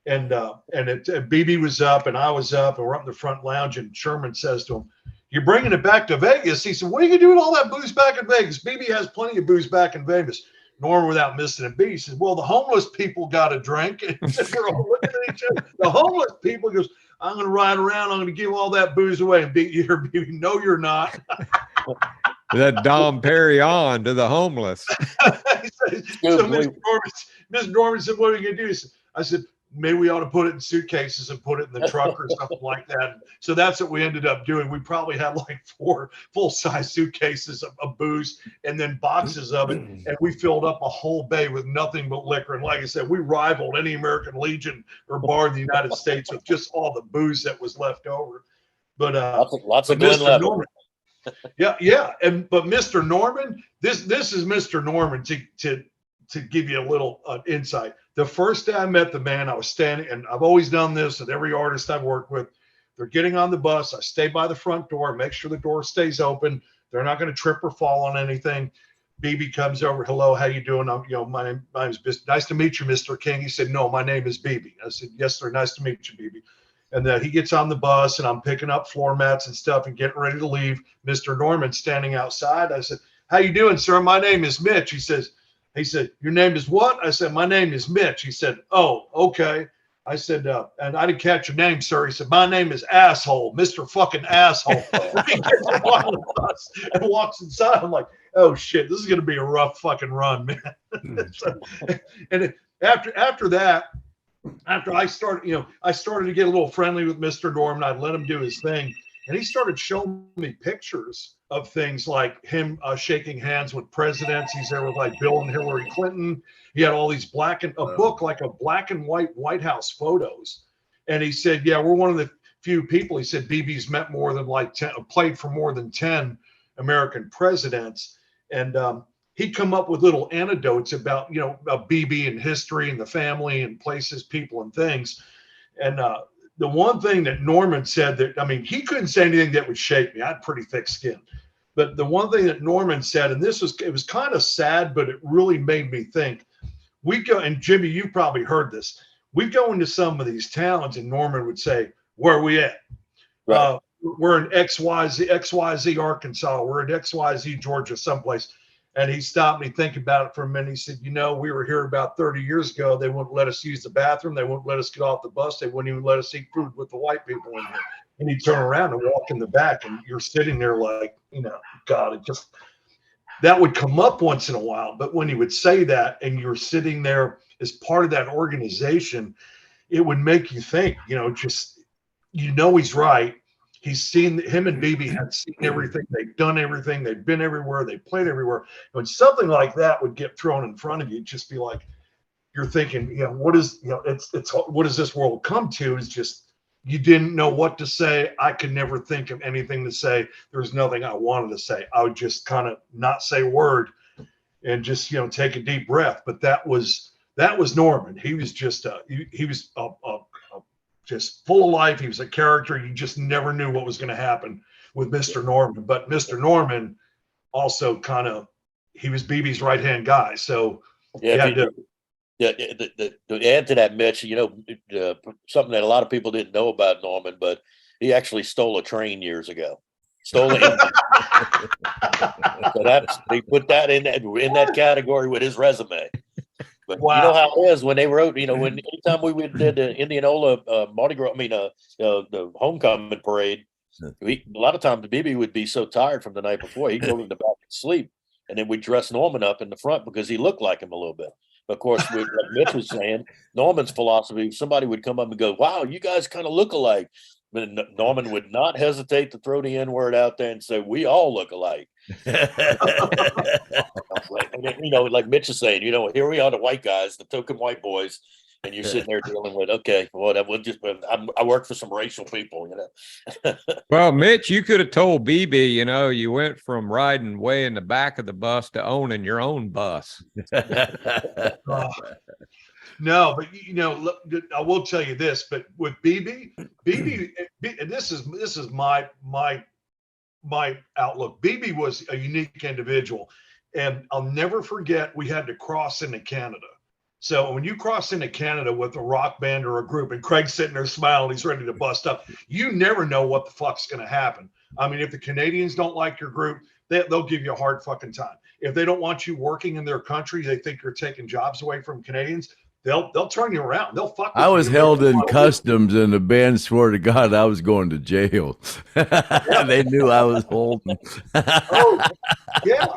And BB was up and I was up and we're up in the front lounge, and Sherman says to him, you're bringing it back to Vegas? He said, what are you going to do with all that booze back in Vegas? BB has plenty of booze back in Vegas. Norman, without missing a beat, he says, well, the homeless people got a drink. And we're all looking at each other. The homeless people goes, I'm going to ride around. I'm going to give all that booze away. And BB, no, you're not. That Dom Perignon to the homeless. So Mr. Norman said, "What are you gonna do?" I said, "Maybe we ought to put it in suitcases and put it in the truck or something like that." So that's what we ended up doing. We probably had like 4 full-size suitcases of booze and then boxes of it, and we filled up a whole bay with nothing but liquor. And like I said, we rivaled any American Legion or bar in the United States with just all the booze that was left over. But lots of Glenn Norman, yeah, but Mr. Norman, this is Mr. Norman to give you a little insight. The first day I met the man, I was standing, and I've always done this with every artist I've worked with. They're getting on the bus. I stay by the front door, make sure the door stays open. They're not going to trip or fall on anything. BB comes over. "Hello, how you doing? My name is nice to meet you, Mr. King." He said, "No, my name is BB." I said, "Yes, sir. Nice to meet you, BB." And then he gets on the bus, and I'm picking up floor mats and stuff and getting ready to leave. Mr. Norman standing outside. I said, "How you doing, sir? My name is Mitch." He said, "Your name is what?" I said, "My name is Mitch." He said, "Oh, okay." I said, "And I didn't catch your name, sir." He said, "My name is Asshole, Mr. Fucking Asshole." He gets on the bus and walks inside. I'm like, "Oh shit, this is gonna be a rough fucking run, man." So, and after that, after I started to get a little friendly with Mr. Norman. I'd let him do his thing. And he started showing me pictures of things like him shaking hands with presidents. He's there with like Bill and Hillary Clinton. He had all these book, like a black and white White House photos. And he said, "Yeah, we're one of the few people." He said, "BB's met more than like 10, played for more than 10 American presidents." And he'd come up with little anecdotes about, BB and history and the family and places, people and things. And the one thing that Norman said he couldn't say anything that would shake me. I had pretty thick skin. But the one thing that Norman said, and it was kind of sad, but it really made me think. We go, and Jimmy, you probably heard this. We go into some of these towns and Norman would say, "Where are we at?" Right. "We're in XYZ, Arkansas. We're in XYZ, Georgia, someplace." And he stopped me, think about it for a minute. He said, "We were here about 30 years ago. They wouldn't let us use the bathroom. They wouldn't let us get off the bus. They wouldn't even let us eat food with the white people in here." And he'd turn around and walk in the back, and you're sitting there like, God, that would come up once in a while. But when he would say that and you're sitting there as part of that organization, it would make you think, he's right. He's seen, him and BB had seen everything. They've done everything. They've been everywhere. They played everywhere. When something like that would get thrown in front of you, just be like, you're thinking, what does this world come to? Is just, you didn't know what to say. I could never think of anything to say. There was nothing I wanted to say. I would just kind of not say a word and just, take a deep breath. But that was Norman. He was just, he was just full of life. He was a character. You just never knew what was going to happen with Mr. Norman. But Mr. Norman also he was BB's right-hand guy. So to add to that, Mitch, something that a lot of people didn't know about Norman, but he actually stole a train years ago. Stole it. So they put that in that category with his resume. But wow. You know how it is when they wrote, anytime we did the Indianola Mardi Gras, the homecoming parade, a lot of times BB would be so tired from the night before, he'd go in the back and sleep. And then we'd dress Norman up in the front because he looked like him a little bit. But of course, like Mitch was saying, Norman's philosophy, somebody would come up and go, "Wow, you guys kind of look alike." But Norman would not hesitate to throw the N-word out there and say, "We all look alike." Like Mitch is saying, here we are, the white guys, the token white boys, and you're sitting there dealing with, okay, well, that would I work for some racial people, Well, Mitch, you could have told BB, you went from riding way in the back of the bus to owning your own bus. No, but look, I will tell you this, but with BB, and this is my outlook. BB was a unique individual, and I'll never forget, we had to cross into Canada. So when you cross into Canada with a rock band or a group, and Craig's sitting there smiling, he's ready to bust up, you never know what the fuck's going to happen. I mean, if the Canadians don't like your group, they'll give you a hard fucking time. If they don't want you working in their country, they think you're taking jobs away from Canadians, they'll turn you around. They'll fuck with I was you. held in customs, and the band swore to God I was going to jail. They knew I was holding. Oh, yeah.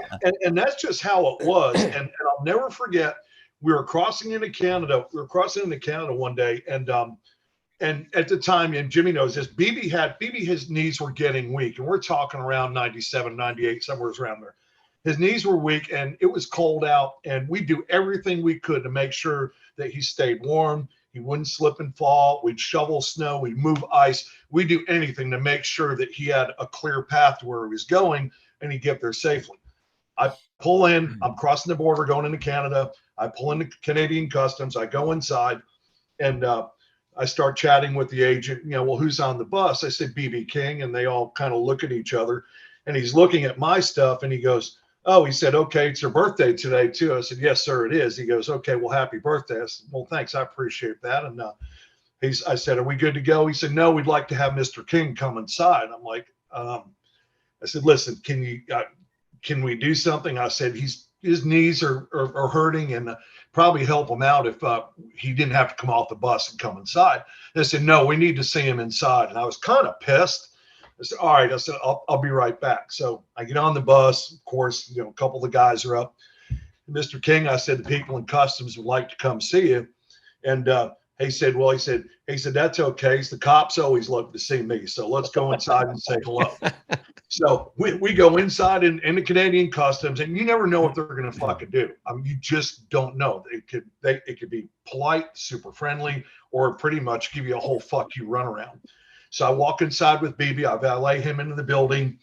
And that's just how it was. And I'll never forget, we were crossing into Canada. We were crossing into Canada one day, and at the time, and Jimmy knows this, BB, his knees were getting weak, and we're talking around 97, 98, somewhere around there. His knees were weak, and it was cold out, and we do everything we could to make sure that he stayed warm. He wouldn't slip and fall. We'd shovel snow. We'd move ice. We'd do anything to make sure that he had a clear path to where he was going, and he'd get there safely. I pull in. I'm crossing the border going into Canada. I pull into Canadian Customs. I go inside, and I start chatting with the agent. Well, who's on the bus? I said, BB King, and they all kind of look at each other. And he's looking at my stuff, and he goes, oh, he said, okay, it's your birthday today, too. I said, yes, sir, it is. He goes, okay, well, happy birthday. I said, well, thanks. I appreciate that. And I said, are we good to go? He said, no, we'd like to have Mr. King come inside. I'm like, I said, listen, can we do something? I said, his knees are hurting, and probably help him out if he didn't have to come off the bus and come inside. They said, no, we need to see him inside. And I was kind of pissed. I said, all right. I said, I'll be right back. So I get on the bus. Of course, a couple of the guys are up. Mr. King, I said, the people in customs would like to come see you. And he said, that's okay. The cops always love to see me. So let's go inside and say hello. So we go inside in the Canadian Customs, and you never know what they're going to fucking do. I mean, you just don't know. It could be polite, super friendly, or pretty much give you a whole fuck you runaround. So I walk inside with BB. I valet him into the building.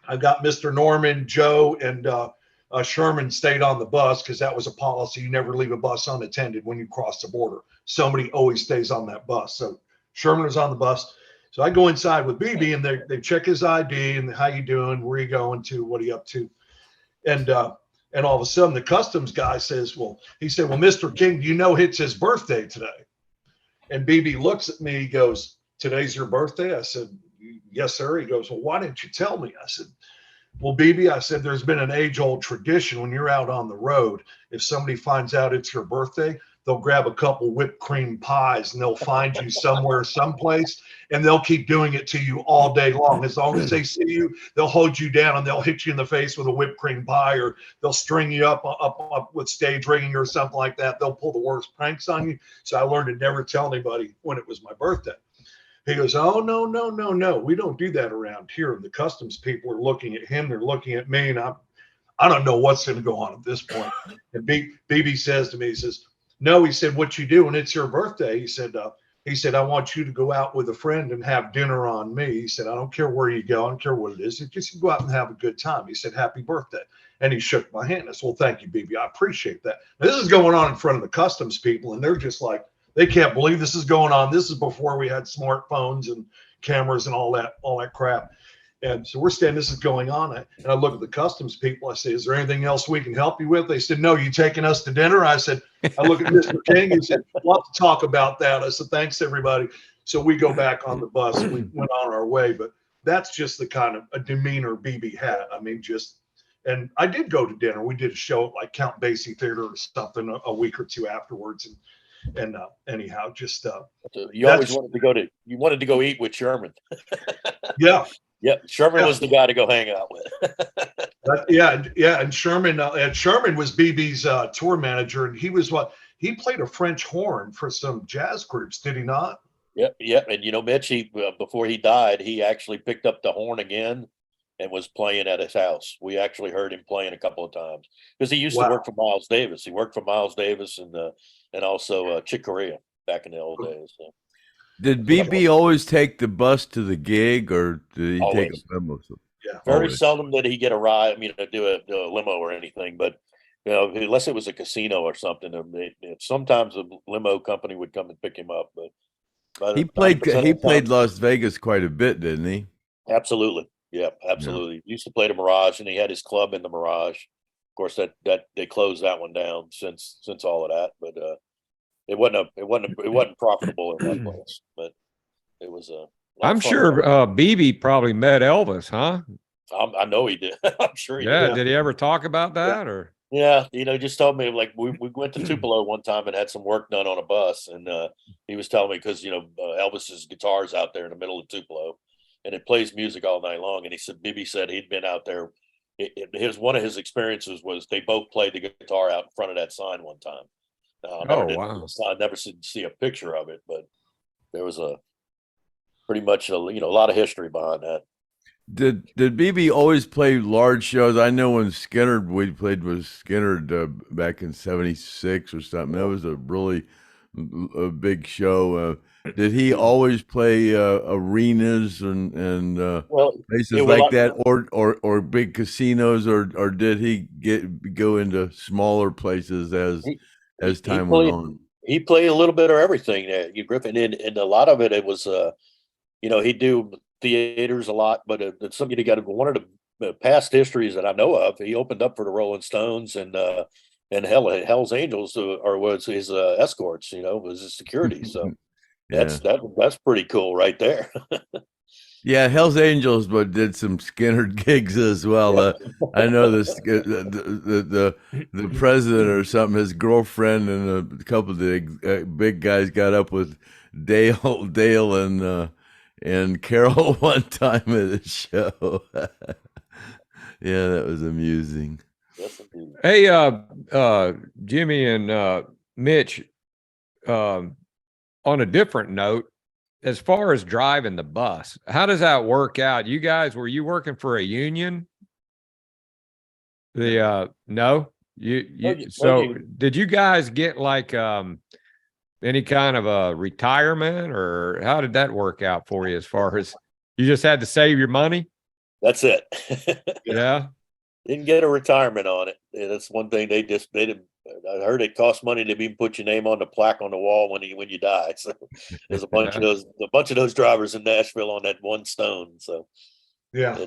I've got Mr. Norman, Joe, and Sherman stayed on the bus because that was a policy. You never leave a bus unattended when you cross the border. Somebody always stays on that bus. So Sherman was on the bus. So I go inside with BB, and they check his ID and how you doing, where you going to, what are you up to, and all of a sudden the customs guy says, he said, Mr. King, do you know it's his birthday today? And BB looks at me, he goes, today's your birthday? I said, yes, sir. He goes, well, why didn't you tell me? I said, well, BB, I said, there's been an age-old tradition when you're out on the road. If somebody finds out it's your birthday, they'll grab a couple whipped cream pies, and they'll find you somewhere, someplace, and they'll keep doing it to you all day long. As long as they see you, they'll hold you down, and they'll hit you in the face with a whipped cream pie, or they'll string you up with stage ringing or something like that. They'll pull the worst pranks on you. So I learned to never tell anybody when it was my birthday. He goes, oh, no. We don't do that around here. The customs people are looking at him. They're looking at me, and I don't know what's going to go on at this point. And BB says to me, he says, no, he said, what you do when it's your birthday? He said, I want you to go out with a friend and have dinner on me. He said, I don't care where you go. I don't care what it is. Just go out and have a good time. He said, happy birthday. And he shook my hand. I said, well, thank you, BB. I appreciate that. Now, this is going on in front of the customs people, and they're just like, they can't believe this is going on. This is before we had smartphones and cameras and all that crap. And so we're standing, this is going on. And I look at the customs people. I say, is there anything else we can help you with? They said, no, you taking us to dinner? I said, I look at Mr. King. He said, we'll have to talk about that. I said, thanks, everybody. So we go back on the bus and we went on our way. But that's just the kind of a demeanor BB had. I mean, and I did go to dinner. We did a show at like Count Basie Theater or something a week or two afterwards. And anyhow, just you always wanted to go eat with Sherman. Yeah. Yep, Sherman was the guy to go hang out with. And Sherman was BB's tour manager, and he played a French horn for some jazz groups, did he not? Yep. And Mitch, before he died, he actually picked up the horn again and was playing at his house. We actually heard him playing a couple of times because he used to work for Miles Davis. He worked for Miles Davis and also Chick Corea back in the old days. So. Did BB always take the bus to the gig, or did he always take a limo? Yeah, very seldom did he get a ride. Do a limo or anything. But unless it was a casino or something, sometimes a limo company would come and pick him up. But he played Las Vegas quite a bit, didn't he? Absolutely. Yeah, absolutely. He used to play the Mirage, and he had his club in the Mirage. Of course, that they closed that one down since all of that. But it wasn't profitable in that place. But it was I'm sure BB probably met Elvis, huh? I know he did. I'm sure he did. Yeah. Did he ever talk about that or? Yeah, just told me like we went to Tupelo one time and had some work done on a bus, and he was telling me because Elvis's guitar's out there in the middle of Tupelo, and it plays music all night long. And he said Bibi said he'd been out there. One of his experiences was they both played the guitar out in front of that sign one time. Wow! I never see a picture of it, but there was pretty much a lot of history behind that. Did BB always play large shows? I know when Skynyrd, we played with Skynyrd back in '76 or something. That was a really a big show. Did he always play arenas and places like that, or big casinos, or did he go into smaller places as time went on? He played a little bit of everything there, Griffin, and a lot of it was he'd do theaters a lot, but it's something you got to. One of the past histories that I know of, he opened up for the Rolling Stones and Hell's Angels, or was his escorts. Was his security. So that's pretty cool right there. Yeah, Hell's Angels, but did some Skynyrd gigs as well. I know the president or something, his girlfriend and a couple of the big guys got up with Dale and Carol one time at the show. Yeah, that was amusing. Hey, Jimmy and Mitch, on a different note, as far as driving the bus, how does that work out? You guys, were you working for a union? No, so did you guys get like any kind of a retirement, or how did that work out for you? As far as you just had to save your money? That's it. Yeah. Didn't get a retirement on it. And that's one thing they didn't. I heard it costs money to even put your name on the plaque on the wall when you die. So there's a bunch of those drivers in Nashville on that one stone. So yeah.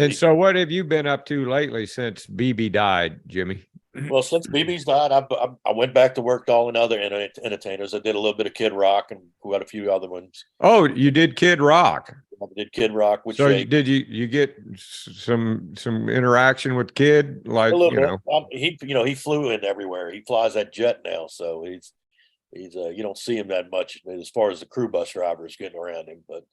So what have you been up to lately since BB died, Jimmy? Well, since BB's died, I went back to work all in other entertainers. I did a little bit of Kid Rock and quite a few other ones. Oh, you did Kid Rock. I did Kid Rock. So did you get some interaction with Kid? Like, a little bit. He flew in everywhere. He flies that jet now, so he's you don't see him that much as far as the crew bus drivers getting around him. But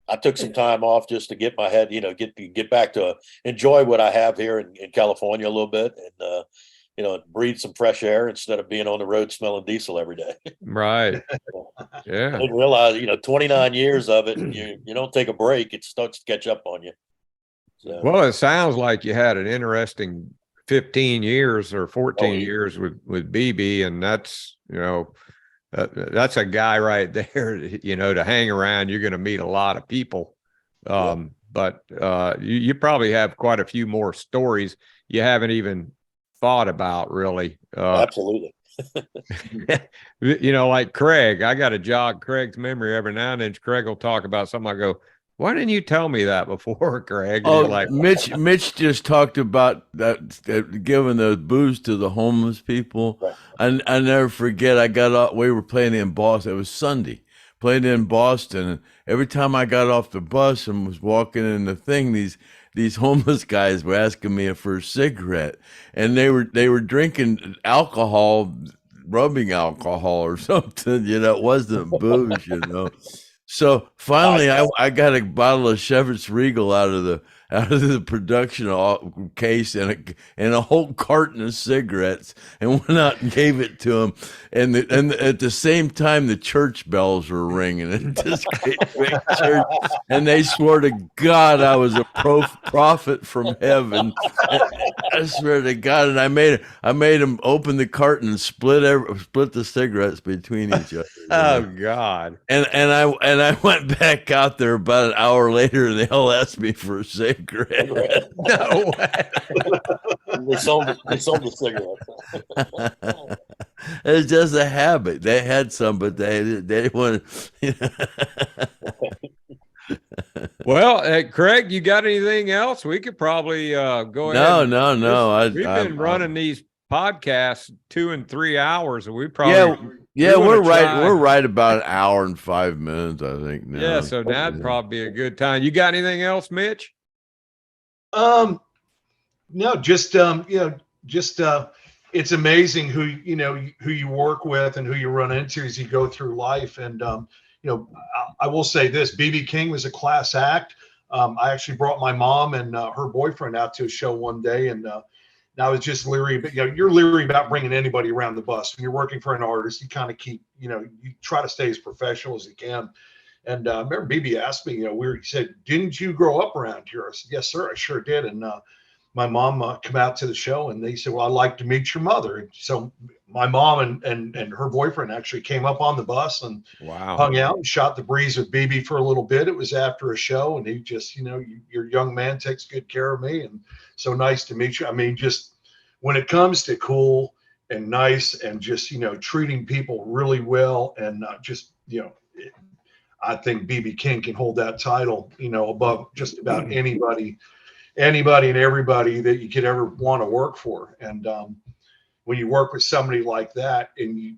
I took some time off just to get my head, get back to enjoy what I have here in California a little bit, and breathe some fresh air instead of being on the road smelling diesel every day. Right. Yeah. I didn't realize, 29 years of it, you don't take a break, it starts to catch up on you. So. Well, it sounds like you had an interesting 15 years or 14 years with BB, and that's, that's a guy right there, to hang around. You're going to meet a lot of people. But you probably have quite a few more stories you haven't even thought about, really. Absolutely. Like Craig, I got to jog Craig's memory every now and then. Craig will talk about something. I go, why didn't you tell me that before, Craig? Oh, like, Mitch just talked about that giving the booze to the homeless people. Right. I never forget, I got off, we were playing in Boston. It was Sunday, playing in Boston. And every time I got off the bus and was walking in the thing, these homeless guys were asking me for a cigarette, and they were drinking alcohol, rubbing alcohol or something. It wasn't booze. So finally, I got a bottle of Chevrolet's Regal out of the production case and a whole carton of cigarettes, and went out and gave it to him. And at the same time, the church bells were ringing at this great big church, and they swore to God I was a prophet from heaven. I swear to God, and I made him open the carton and split the cigarettes between each other. Oh God! And I went back out there about an hour later, and they all asked me for a cigarette. No way. They sold the cigarette. It's just a habit. They had some, but they didn't want to. Well, Craig, you got anything else? We could probably go ahead. No. We've been running these podcasts 2 and 3 hours, and we probably we're right about an hour and 5 minutes, I think. Now. Yeah, so that'd probably be a good time. You got anything else, Mitch? No, just it's amazing who you work with and who you run into as you go through life. And I will say this: BB King was a class act. I actually brought my mom and her boyfriend out to a show one day, and I was just leery. But you're leery about bringing anybody around the bus when you're working for an artist. You kind of keep, you try to stay as professional as you can. And I remember BB asked me, he said, "Didn't you grow up around here?" I said, "Yes, sir, I sure did." And my mom come out to the show, and they said, "Well, I'd like to meet your mother." And so my mom and her boyfriend actually came up on the bus and hung out and shot the breeze with BB for a little bit. It was after a show, and he just, your young man takes good care of me, and so nice to meet you. I mean, just when it comes to cool and nice and just, treating people really well, and I think BB King can hold that title, above just about anybody and everybody that you could ever want to work for. And when you work with somebody like that, and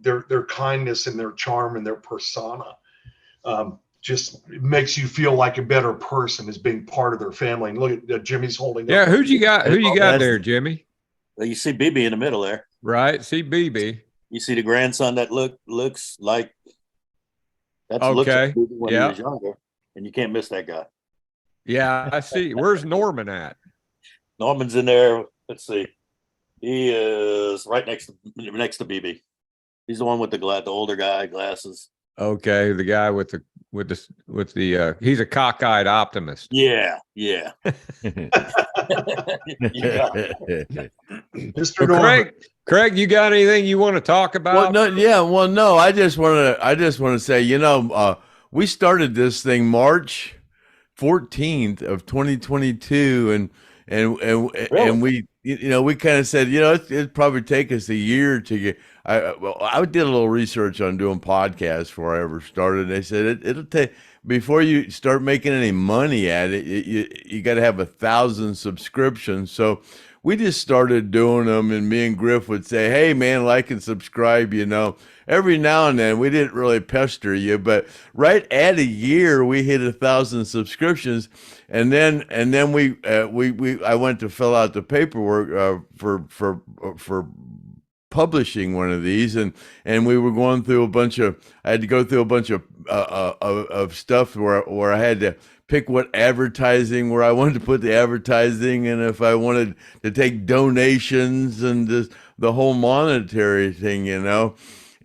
their kindness and their charm and their persona just makes you feel like a better person as being part of their family. And look at Jimmy's holding up. Who you got there, Jimmy? Well, you see BB in the middle there, right? See BB. You see the grandson that looks like okay. Looks like when he was younger, and you can't miss that guy. Yeah, I see. Where's Norman at? Norman's in there. Let's see. He is right next to BB. He's the one with the older guy, glasses. Okay, the guy with the he's a cockeyed optimist. Yeah. Mr. Norman. Craig, you got anything you want to talk about? No. I just want to say, we started this thing March 14th of 2022, and we we kind of said, it'd probably take us a year to get. I did a little research on doing podcasts before I ever started. They said it'll take, before you start making any money at it, you got to have 1,000 subscriptions. So we just started doing them, and me and Griff would say, "Hey man, like and subscribe." Every now and then. We didn't really pester you, but right at a year we hit 1,000 subscriptions, and then I went to fill out the paperwork for publishing one of these, and we were going through I had to go through a bunch of stuff where I had to pick what advertising, where I wanted to put the advertising, and if I wanted to take donations, and the whole monetary thing,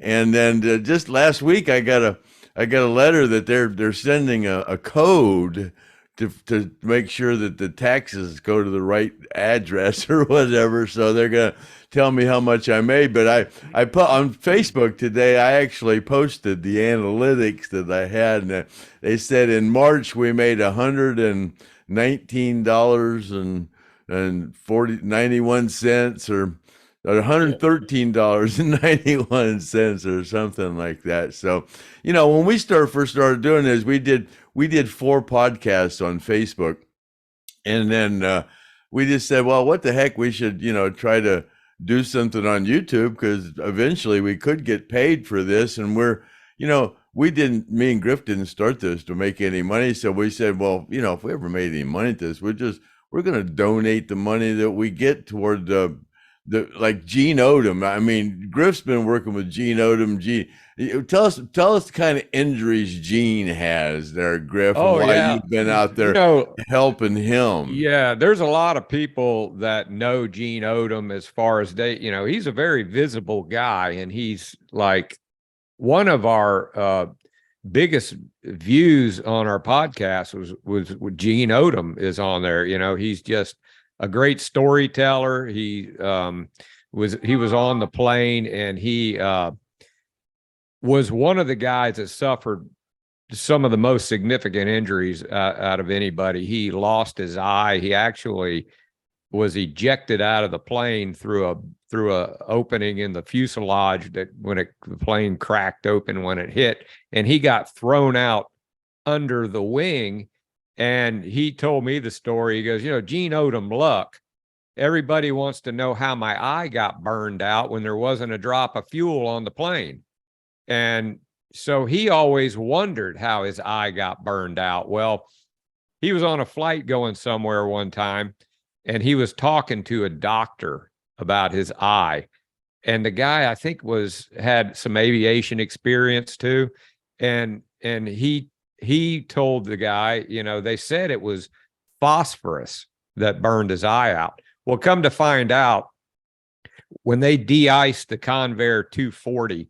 And then just last week I got a letter that they're sending a code to make sure that the taxes go to the right address or whatever. So they're gonna tell me how much I made. But I put on Facebook today, I actually posted the analytics that I had, and they said in March we made $119.91 or $113.91 or something like that. So, when we first started doing this, we did 4 podcasts on Facebook, and then we just said, well, what the heck, we should try to do something on YouTube, because eventually we could get paid for this. And me and Griff didn't start this to make any money, so we said, well, if we ever made any money at this, we're going to donate the money that we get toward like Gene Odom. I mean, Griff's been working with Gene Odom. Tell us the kind of injuries Gene has there, Griff, and why you've been out there helping him. Yeah, there's a lot of people that know Gene Odom, as far as he's a very visible guy, and he's like one of our biggest views on our podcast was Gene Odom is on there. He's just a great storyteller. He was on the plane, and he was one of the guys that suffered some of the most significant injuries out of anybody. He lost his eye. He actually was ejected out of the plane through a opening in the fuselage that the plane cracked open when it hit, and he got thrown out under the wing. And he told me the story. He goes, Gene Odom luck. Everybody wants to know how my eye got burned out when there wasn't a drop of fuel on the plane. And so he always wondered how his eye got burned out. Well, he was on a flight going somewhere one time, and he was talking to a doctor about his eye. And the guy, I think, had some aviation experience too. And he told the guy, they said it was phosphorus that burned his eye out. Well, come to find out, when they de-iced the Convair 240,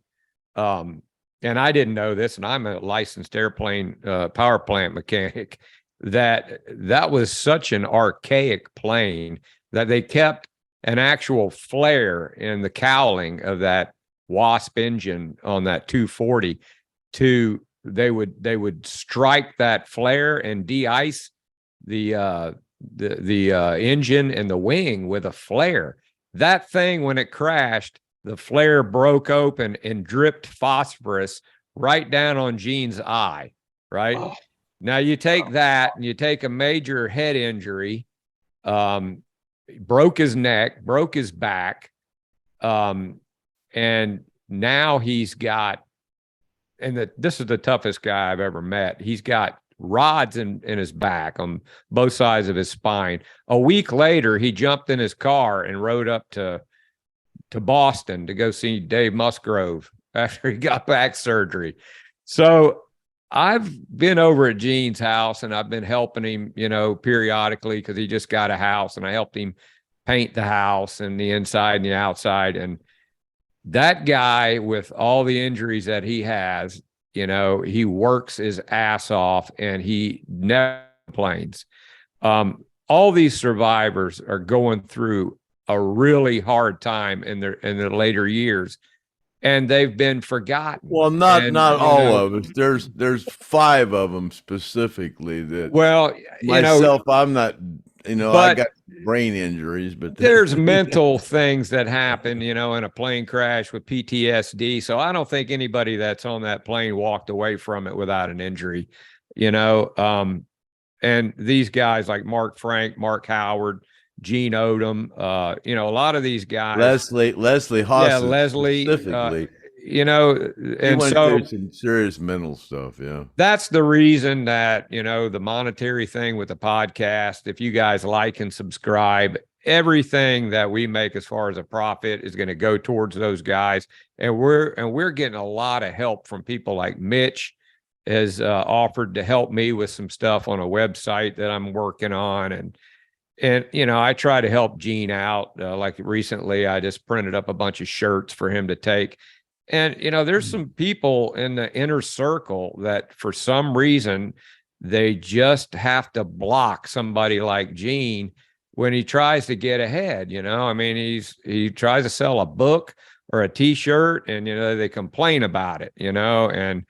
and I didn't know this, and I'm a licensed airplane power plant mechanic, that was such an archaic plane that they kept an actual flare in the cowling of that Wasp engine on that 240 they would strike that flare and de-ice the engine and the wing with a flare. That thing, when it crashed, the flare broke open and dripped phosphorus right down on Gene's eye, right? Oh. Now you take that and you take a major head injury, broke his neck, broke his back, and now he's got, this is the toughest guy I've ever met. He's got rods in his back on both sides of his spine. A week later, he jumped in his car and rode up to Boston to go see Dave Musgrove after he got back surgery. So I've been over at Gene's house and I've been helping him, periodically, because he just got a house, and I helped him paint the house and the inside and the outside. And that guy, with all the injuries that he has, he works his ass off and he never complains. All these survivors are going through a really hard time in their later years, and they've been forgotten. Well, not all of us. There's 5 of them specifically that. Well, myself, I'm not. I got brain injuries, but there's mental things that happen, in a plane crash with PTSD. So I don't think anybody that's on that plane walked away from it without an injury, and these guys like Mark Frank, Mark Howard, Gene Odom, a lot of these guys, Leslie Hossen, yeah, Leslie, specifically. And he went through some serious mental stuff. Yeah. That's the reason that, the monetary thing with the podcast, if you guys like and subscribe, everything that we make as far as a profit is going to go towards those guys. And we're getting a lot of help from people like Mitch has offered to help me with some stuff on a website that I'm working on. And I try to help Gene out. Like recently, I just printed up a bunch of shirts for him to take. And, there's some people in the inner circle that for some reason, they just have to block somebody like Gene when he tries to get ahead. He tries to sell a book or a T-shirt, and, they complain about it, and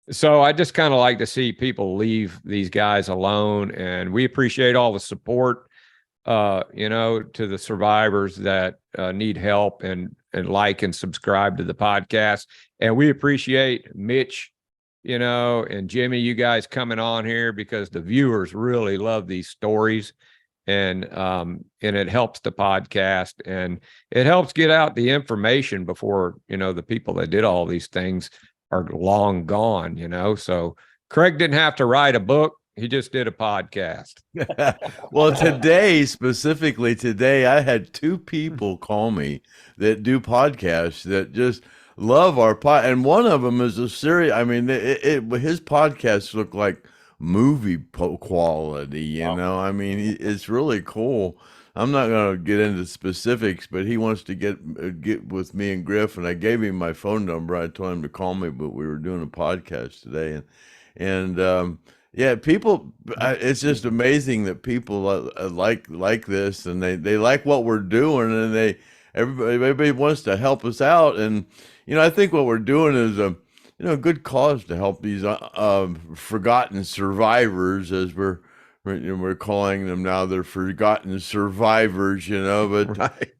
so I just kind of like to see people leave these guys alone. And we appreciate all the support, to the survivors that need help and like and subscribe to the podcast. And we appreciate Mitch, and Jimmy, you guys coming on here, because the viewers really love these stories, and it helps the podcast, and it helps get out the information before, the people that did all these things are long gone, So Craig didn't have to write a book. He just did a podcast. Well, specifically today, I had 2 people call me that do podcasts that just love our pod. And one of them is a series. I mean, his podcasts look like movie quality, Wow. It's really cool. I'm not going to get into specifics, but he wants to get with me and Griff, and I gave him my phone number. I told him to call me, but we were doing a podcast today, and yeah, people. It's just amazing that people like this, and they like what we're doing, and everybody wants to help us out, and I think what we're doing is a good cause to help these forgotten survivors, as we're calling them now. They're forgotten survivors, but right.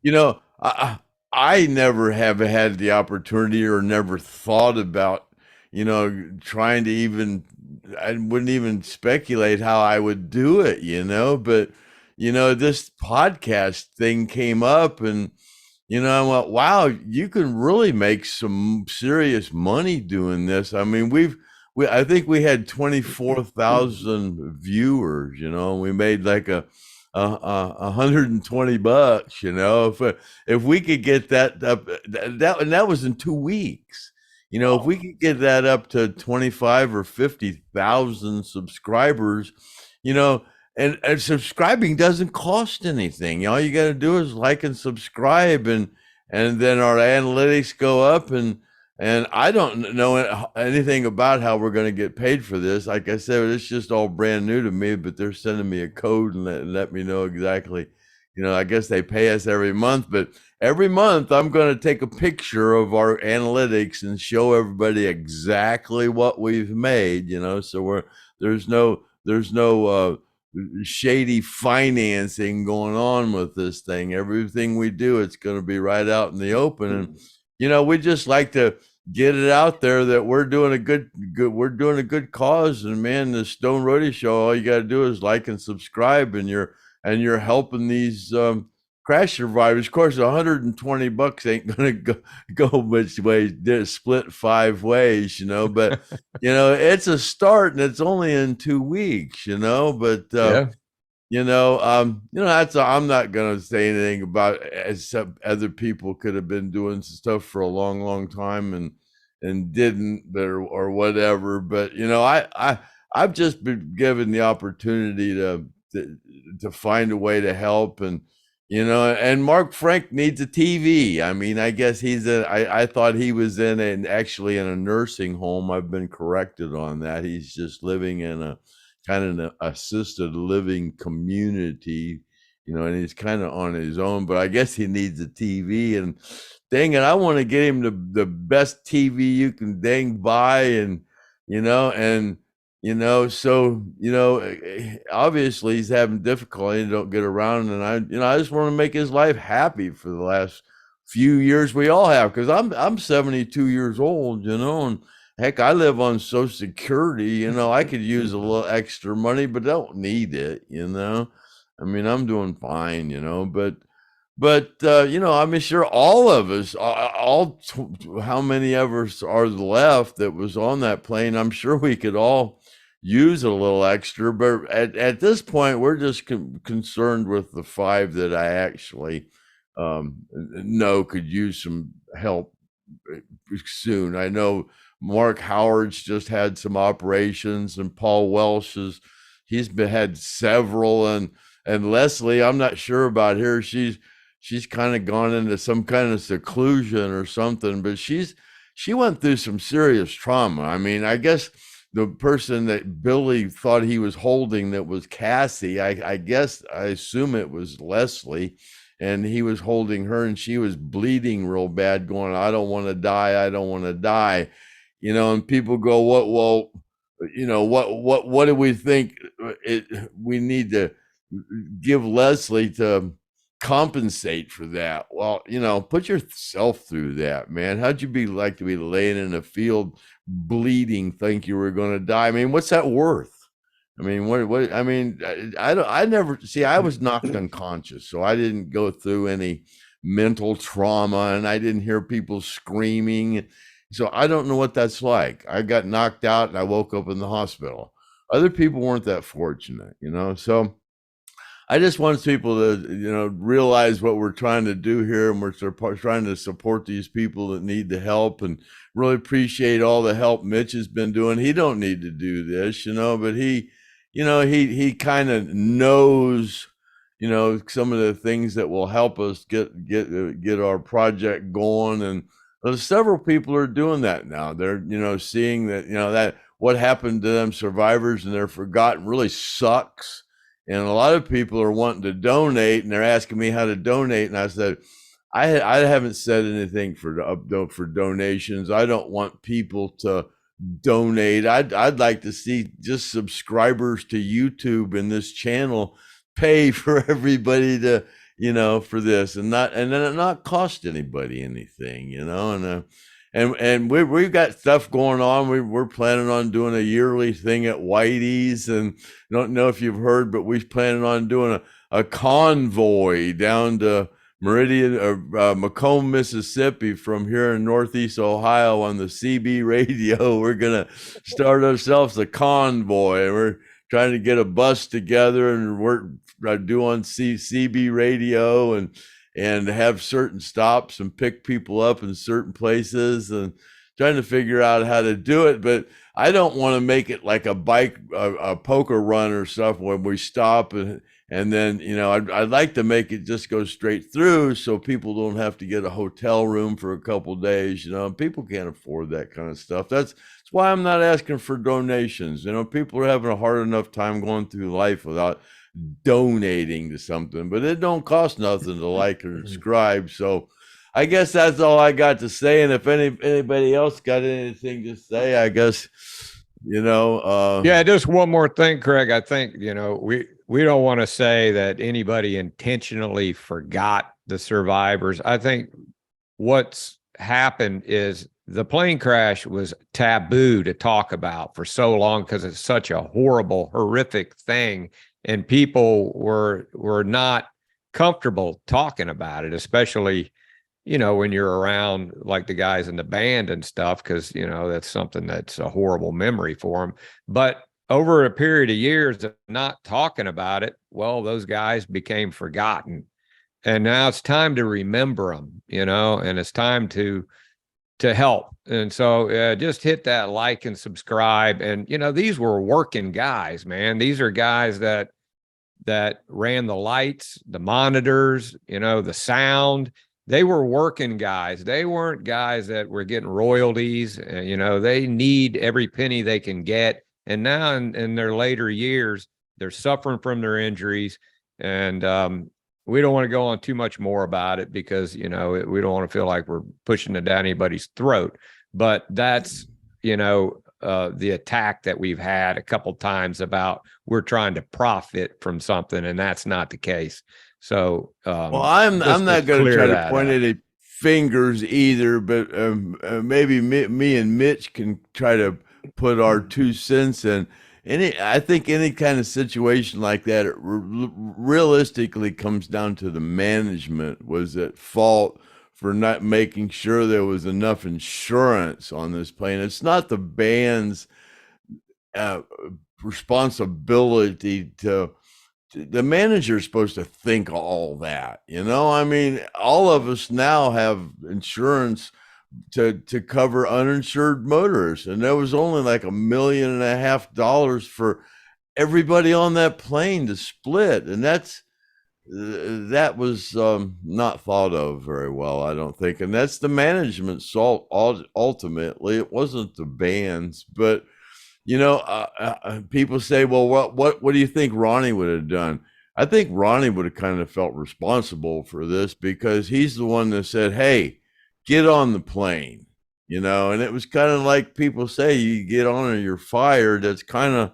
I never have had the opportunity, or never thought about, trying to I wouldn't even speculate how I would do it, but, this podcast thing came up, and, I went, wow, you can really make some serious money doing this. I mean, I think we had 24,000 viewers, we made like $120, you know, if we could get that up, that was in 2 weeks. You know, if we could get that up to 25 or 50,000 subscribers, you know, and subscribing doesn't cost anything. All you got to do is like and subscribe, and then our analytics go up, and I don't know anything about how we're going to get paid for this. Like I said, it's just all brand new to me, but they're sending me a code and let me know exactly. You know, I guess they pay us every month, but every month I'm going to take a picture of our analytics and show everybody exactly what we've made, you know, so there's no shady financing going on with this thing. Everything we do, it's going to be right out in the open. And, you know, we just like to get it out there that we're doing a good cause. And man, the Stone Roadie Show, all you got to do is like and subscribe, and you're helping these crash survivors. Of course, $120 ain't gonna go much ways. They're split 5 ways, you know. But you know, it's a start, and it's only in 2 weeks, you know. But you know, I'm not gonna say anything about it, except other people could have been doing stuff for a long, long time and didn't, or whatever. But you know, I've just been given the opportunity to find a way to help. And you know, and Mark Frank needs a TV. I mean, I guess I thought he was actually in a nursing home. I've been corrected on that. He's just living in a kind of an assisted living community, you know, and he's kind of on his own, but I guess he needs a TV. And dang it, I want to get him the best TV you can dang buy. And so, you know, obviously he's having difficulty and don't get around. And I just want to make his life happy for the last few years we all have, because I'm 72 years old, you know, and heck, I live on Social Security, you know. I could use a little extra money, but don't need it, you know. I mean, I'm doing fine, you know, but you know, I'm sure all of us, how many of us are left that was on that plane, I'm sure we could all use a little extra. But at this point, we're just concerned with the 5 that I actually know could use some help soon. I know Mark Howard's just had some operations, and Paul Welsh he's had several, and Leslie, I'm not sure about her. She's kind of gone into some kind of seclusion or something, but she went through some serious trauma. I mean, I guess the person that Billy thought he was holding, that was Cassie, I assume it was Leslie, and he was holding her, and she was bleeding real bad, going, I don't want to die. You know, and people go, what do we think we need to give Leslie to compensate for that? Well, you know, put yourself through that, man. How'd you like to be laying in a field bleeding, think you were going to die? I mean, what's that worth? I mean, what I mean, I never see, I was knocked unconscious, so I didn't go through any mental trauma, and I didn't hear people screaming. So I don't know what that's like. I got knocked out and I woke up in the hospital. Other people weren't that fortunate, you know. So I just want people to, you know, realize what we're trying to do here, and we're trying to support these people that need the help, and really appreciate all the help Mitch has been doing. He don't need to do this, you know, but he kind of knows, you know, some of the things that will help us get our project going. And several people are doing that now. They're, you know, seeing that, you know, that what happened to them survivors and they're forgotten really sucks. And a lot of people are wanting to donate, and they're asking me how to donate. And I said, I haven't said anything for donations. I don't want people to donate. I'd like to see just subscribers to YouTube and this channel pay for everybody to, you know, for this, and then it not cost anybody anything, you know. And we've got stuff going on. We're planning on doing a yearly thing at Whitey's, and I don't know if you've heard, but we're planning on doing a convoy down to Meridian or Macomb, Mississippi, from here in Northeast Ohio on the CB radio. We're gonna start ourselves a convoy. We're trying to get a bus together, and we're do on CB radio and have certain stops and pick people up in certain places and trying to figure out how to do it. But I don't want to make it like a poker run or stuff when we stop and then, you know, I'd like to make it just go straight through so people don't have to get a hotel room for a couple of days. You know, people can't afford that kind of stuff. That's why I'm not asking for donations. You know, people are having a hard enough time going through life without donating to something, but it don't cost nothing to like or subscribe. So I guess that's all I got to say. And if anybody else got anything to say, I guess, you know. Yeah, just one more thing, Craig. I think, you know, we don't want to say that anybody intentionally forgot the survivors. I think what's happened is the plane crash was taboo to talk about for so long because it's such a horrible, horrific thing. And people were not comfortable talking about it, especially, you know, when you're around like the guys in the band and stuff, because, you know, that's something that's a horrible memory for them. But over a period of years of not talking about it, well, those guys became forgotten. And now it's time to remember them, you know, and it's time to help. And so just hit that like and subscribe. And, you know, these were working guys, man. These are guys that ran the lights, the monitors, you know, the sound. They were working guys. They weren't guys that were getting royalties. You know, they need every penny they can get. And now in their later years, they're suffering from their injuries. And we don't want to go on too much more about it because, you know, we don't want to feel like we're pushing it down anybody's throat. But that's, you know, the attack that we've had a couple times about we're trying to profit from something, and that's not the case. So, well, I'm not going to try to point any fingers either, but maybe me and Mitch can try to put our 2 cents in. I think any kind of situation like that, it realistically comes down to the management was at fault for not making sure there was enough insurance on this plane. It's not the band's responsibility to. The manager is supposed to think all that, you know. I mean, all of us now have insurance to cover uninsured motorists, and there was only like $1.5 million for everybody on that plane to split, and that was not thought of very well, I don't think, and that's the management's fault. Ultimately, it wasn't the band's, but. You know, people say, well, what do you think Ronnie would have done? I think Ronnie would have kind of felt responsible for this because he's the one that said, hey, get on the plane, you know, and it was kind of like people say, you get on and you're fired. That's kind of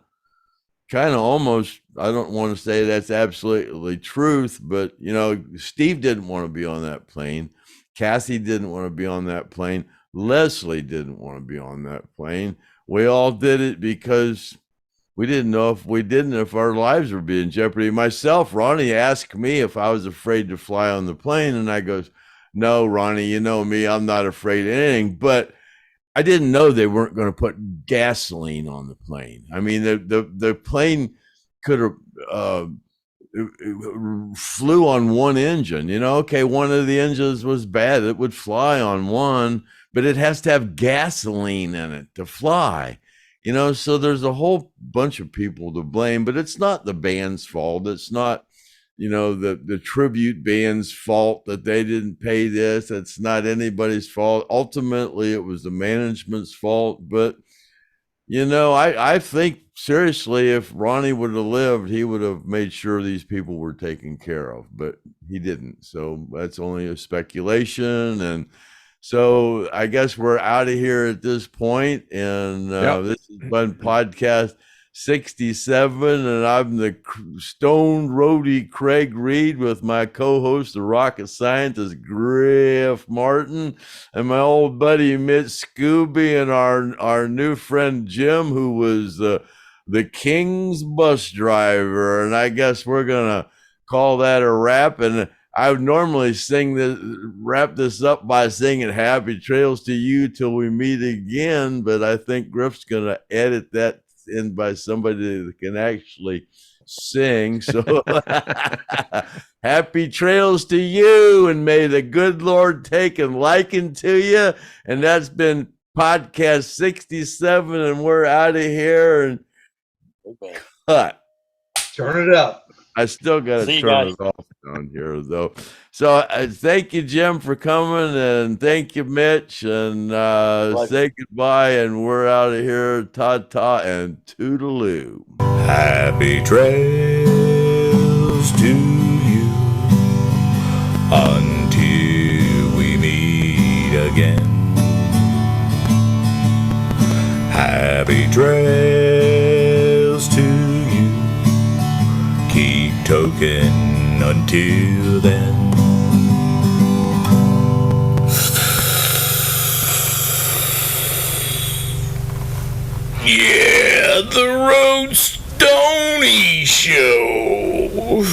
almost, I don't want to say that's absolutely truth, but, you know, Steve didn't want to be on that plane. Cassie didn't want to be on that plane. Leslie didn't want to be on that plane. We all did it because we didn't know if our lives would be in jeopardy. Myself, Ronnie asked me if I was afraid to fly on the plane, and I goes, no, Ronnie, you know me, I'm not afraid of anything. But I didn't know they weren't going to put gasoline on the plane. I mean, the plane could have flew on one engine. You know, okay, one of the engines was bad. It would fly on one, but it has to have gasoline in it to fly, you know, so there's a whole bunch of people to blame, but it's not the band's fault. It's not, you know, the tribute band's fault that they didn't pay this. It's not anybody's fault. Ultimately, it was the management's fault. But, you know, I think seriously, if Ronnie would have lived, he would have made sure these people were taken care of, but he didn't. So that's only a speculation. And so I guess we're out of here at this point, and this has been podcast 67, and I'm the Stone Roadie Craig Reed with my co-host, the rocket scientist Griff Martin, and my old buddy Mitch Scooby, and our new friend Jim, who was the King's bus driver. And I guess we're gonna call that a wrap. And I would normally wrap this up by singing happy trails to you till we meet again, but I think Griff's going to edit that in by somebody that can actually sing. So happy trails to you, and may the good Lord take a liking to you. And that's been podcast 67, and we're out of here and cut. Turn it up. I still got to turn it off down here, though. So thank you, Jim, for coming, and thank you, Mitch, and say goodbye, and we're out of here. Ta-ta and toodaloo. Happy trails to you until we meet again. Happy trails to you. Keep token until then. Yeah, the Road Stoney Show.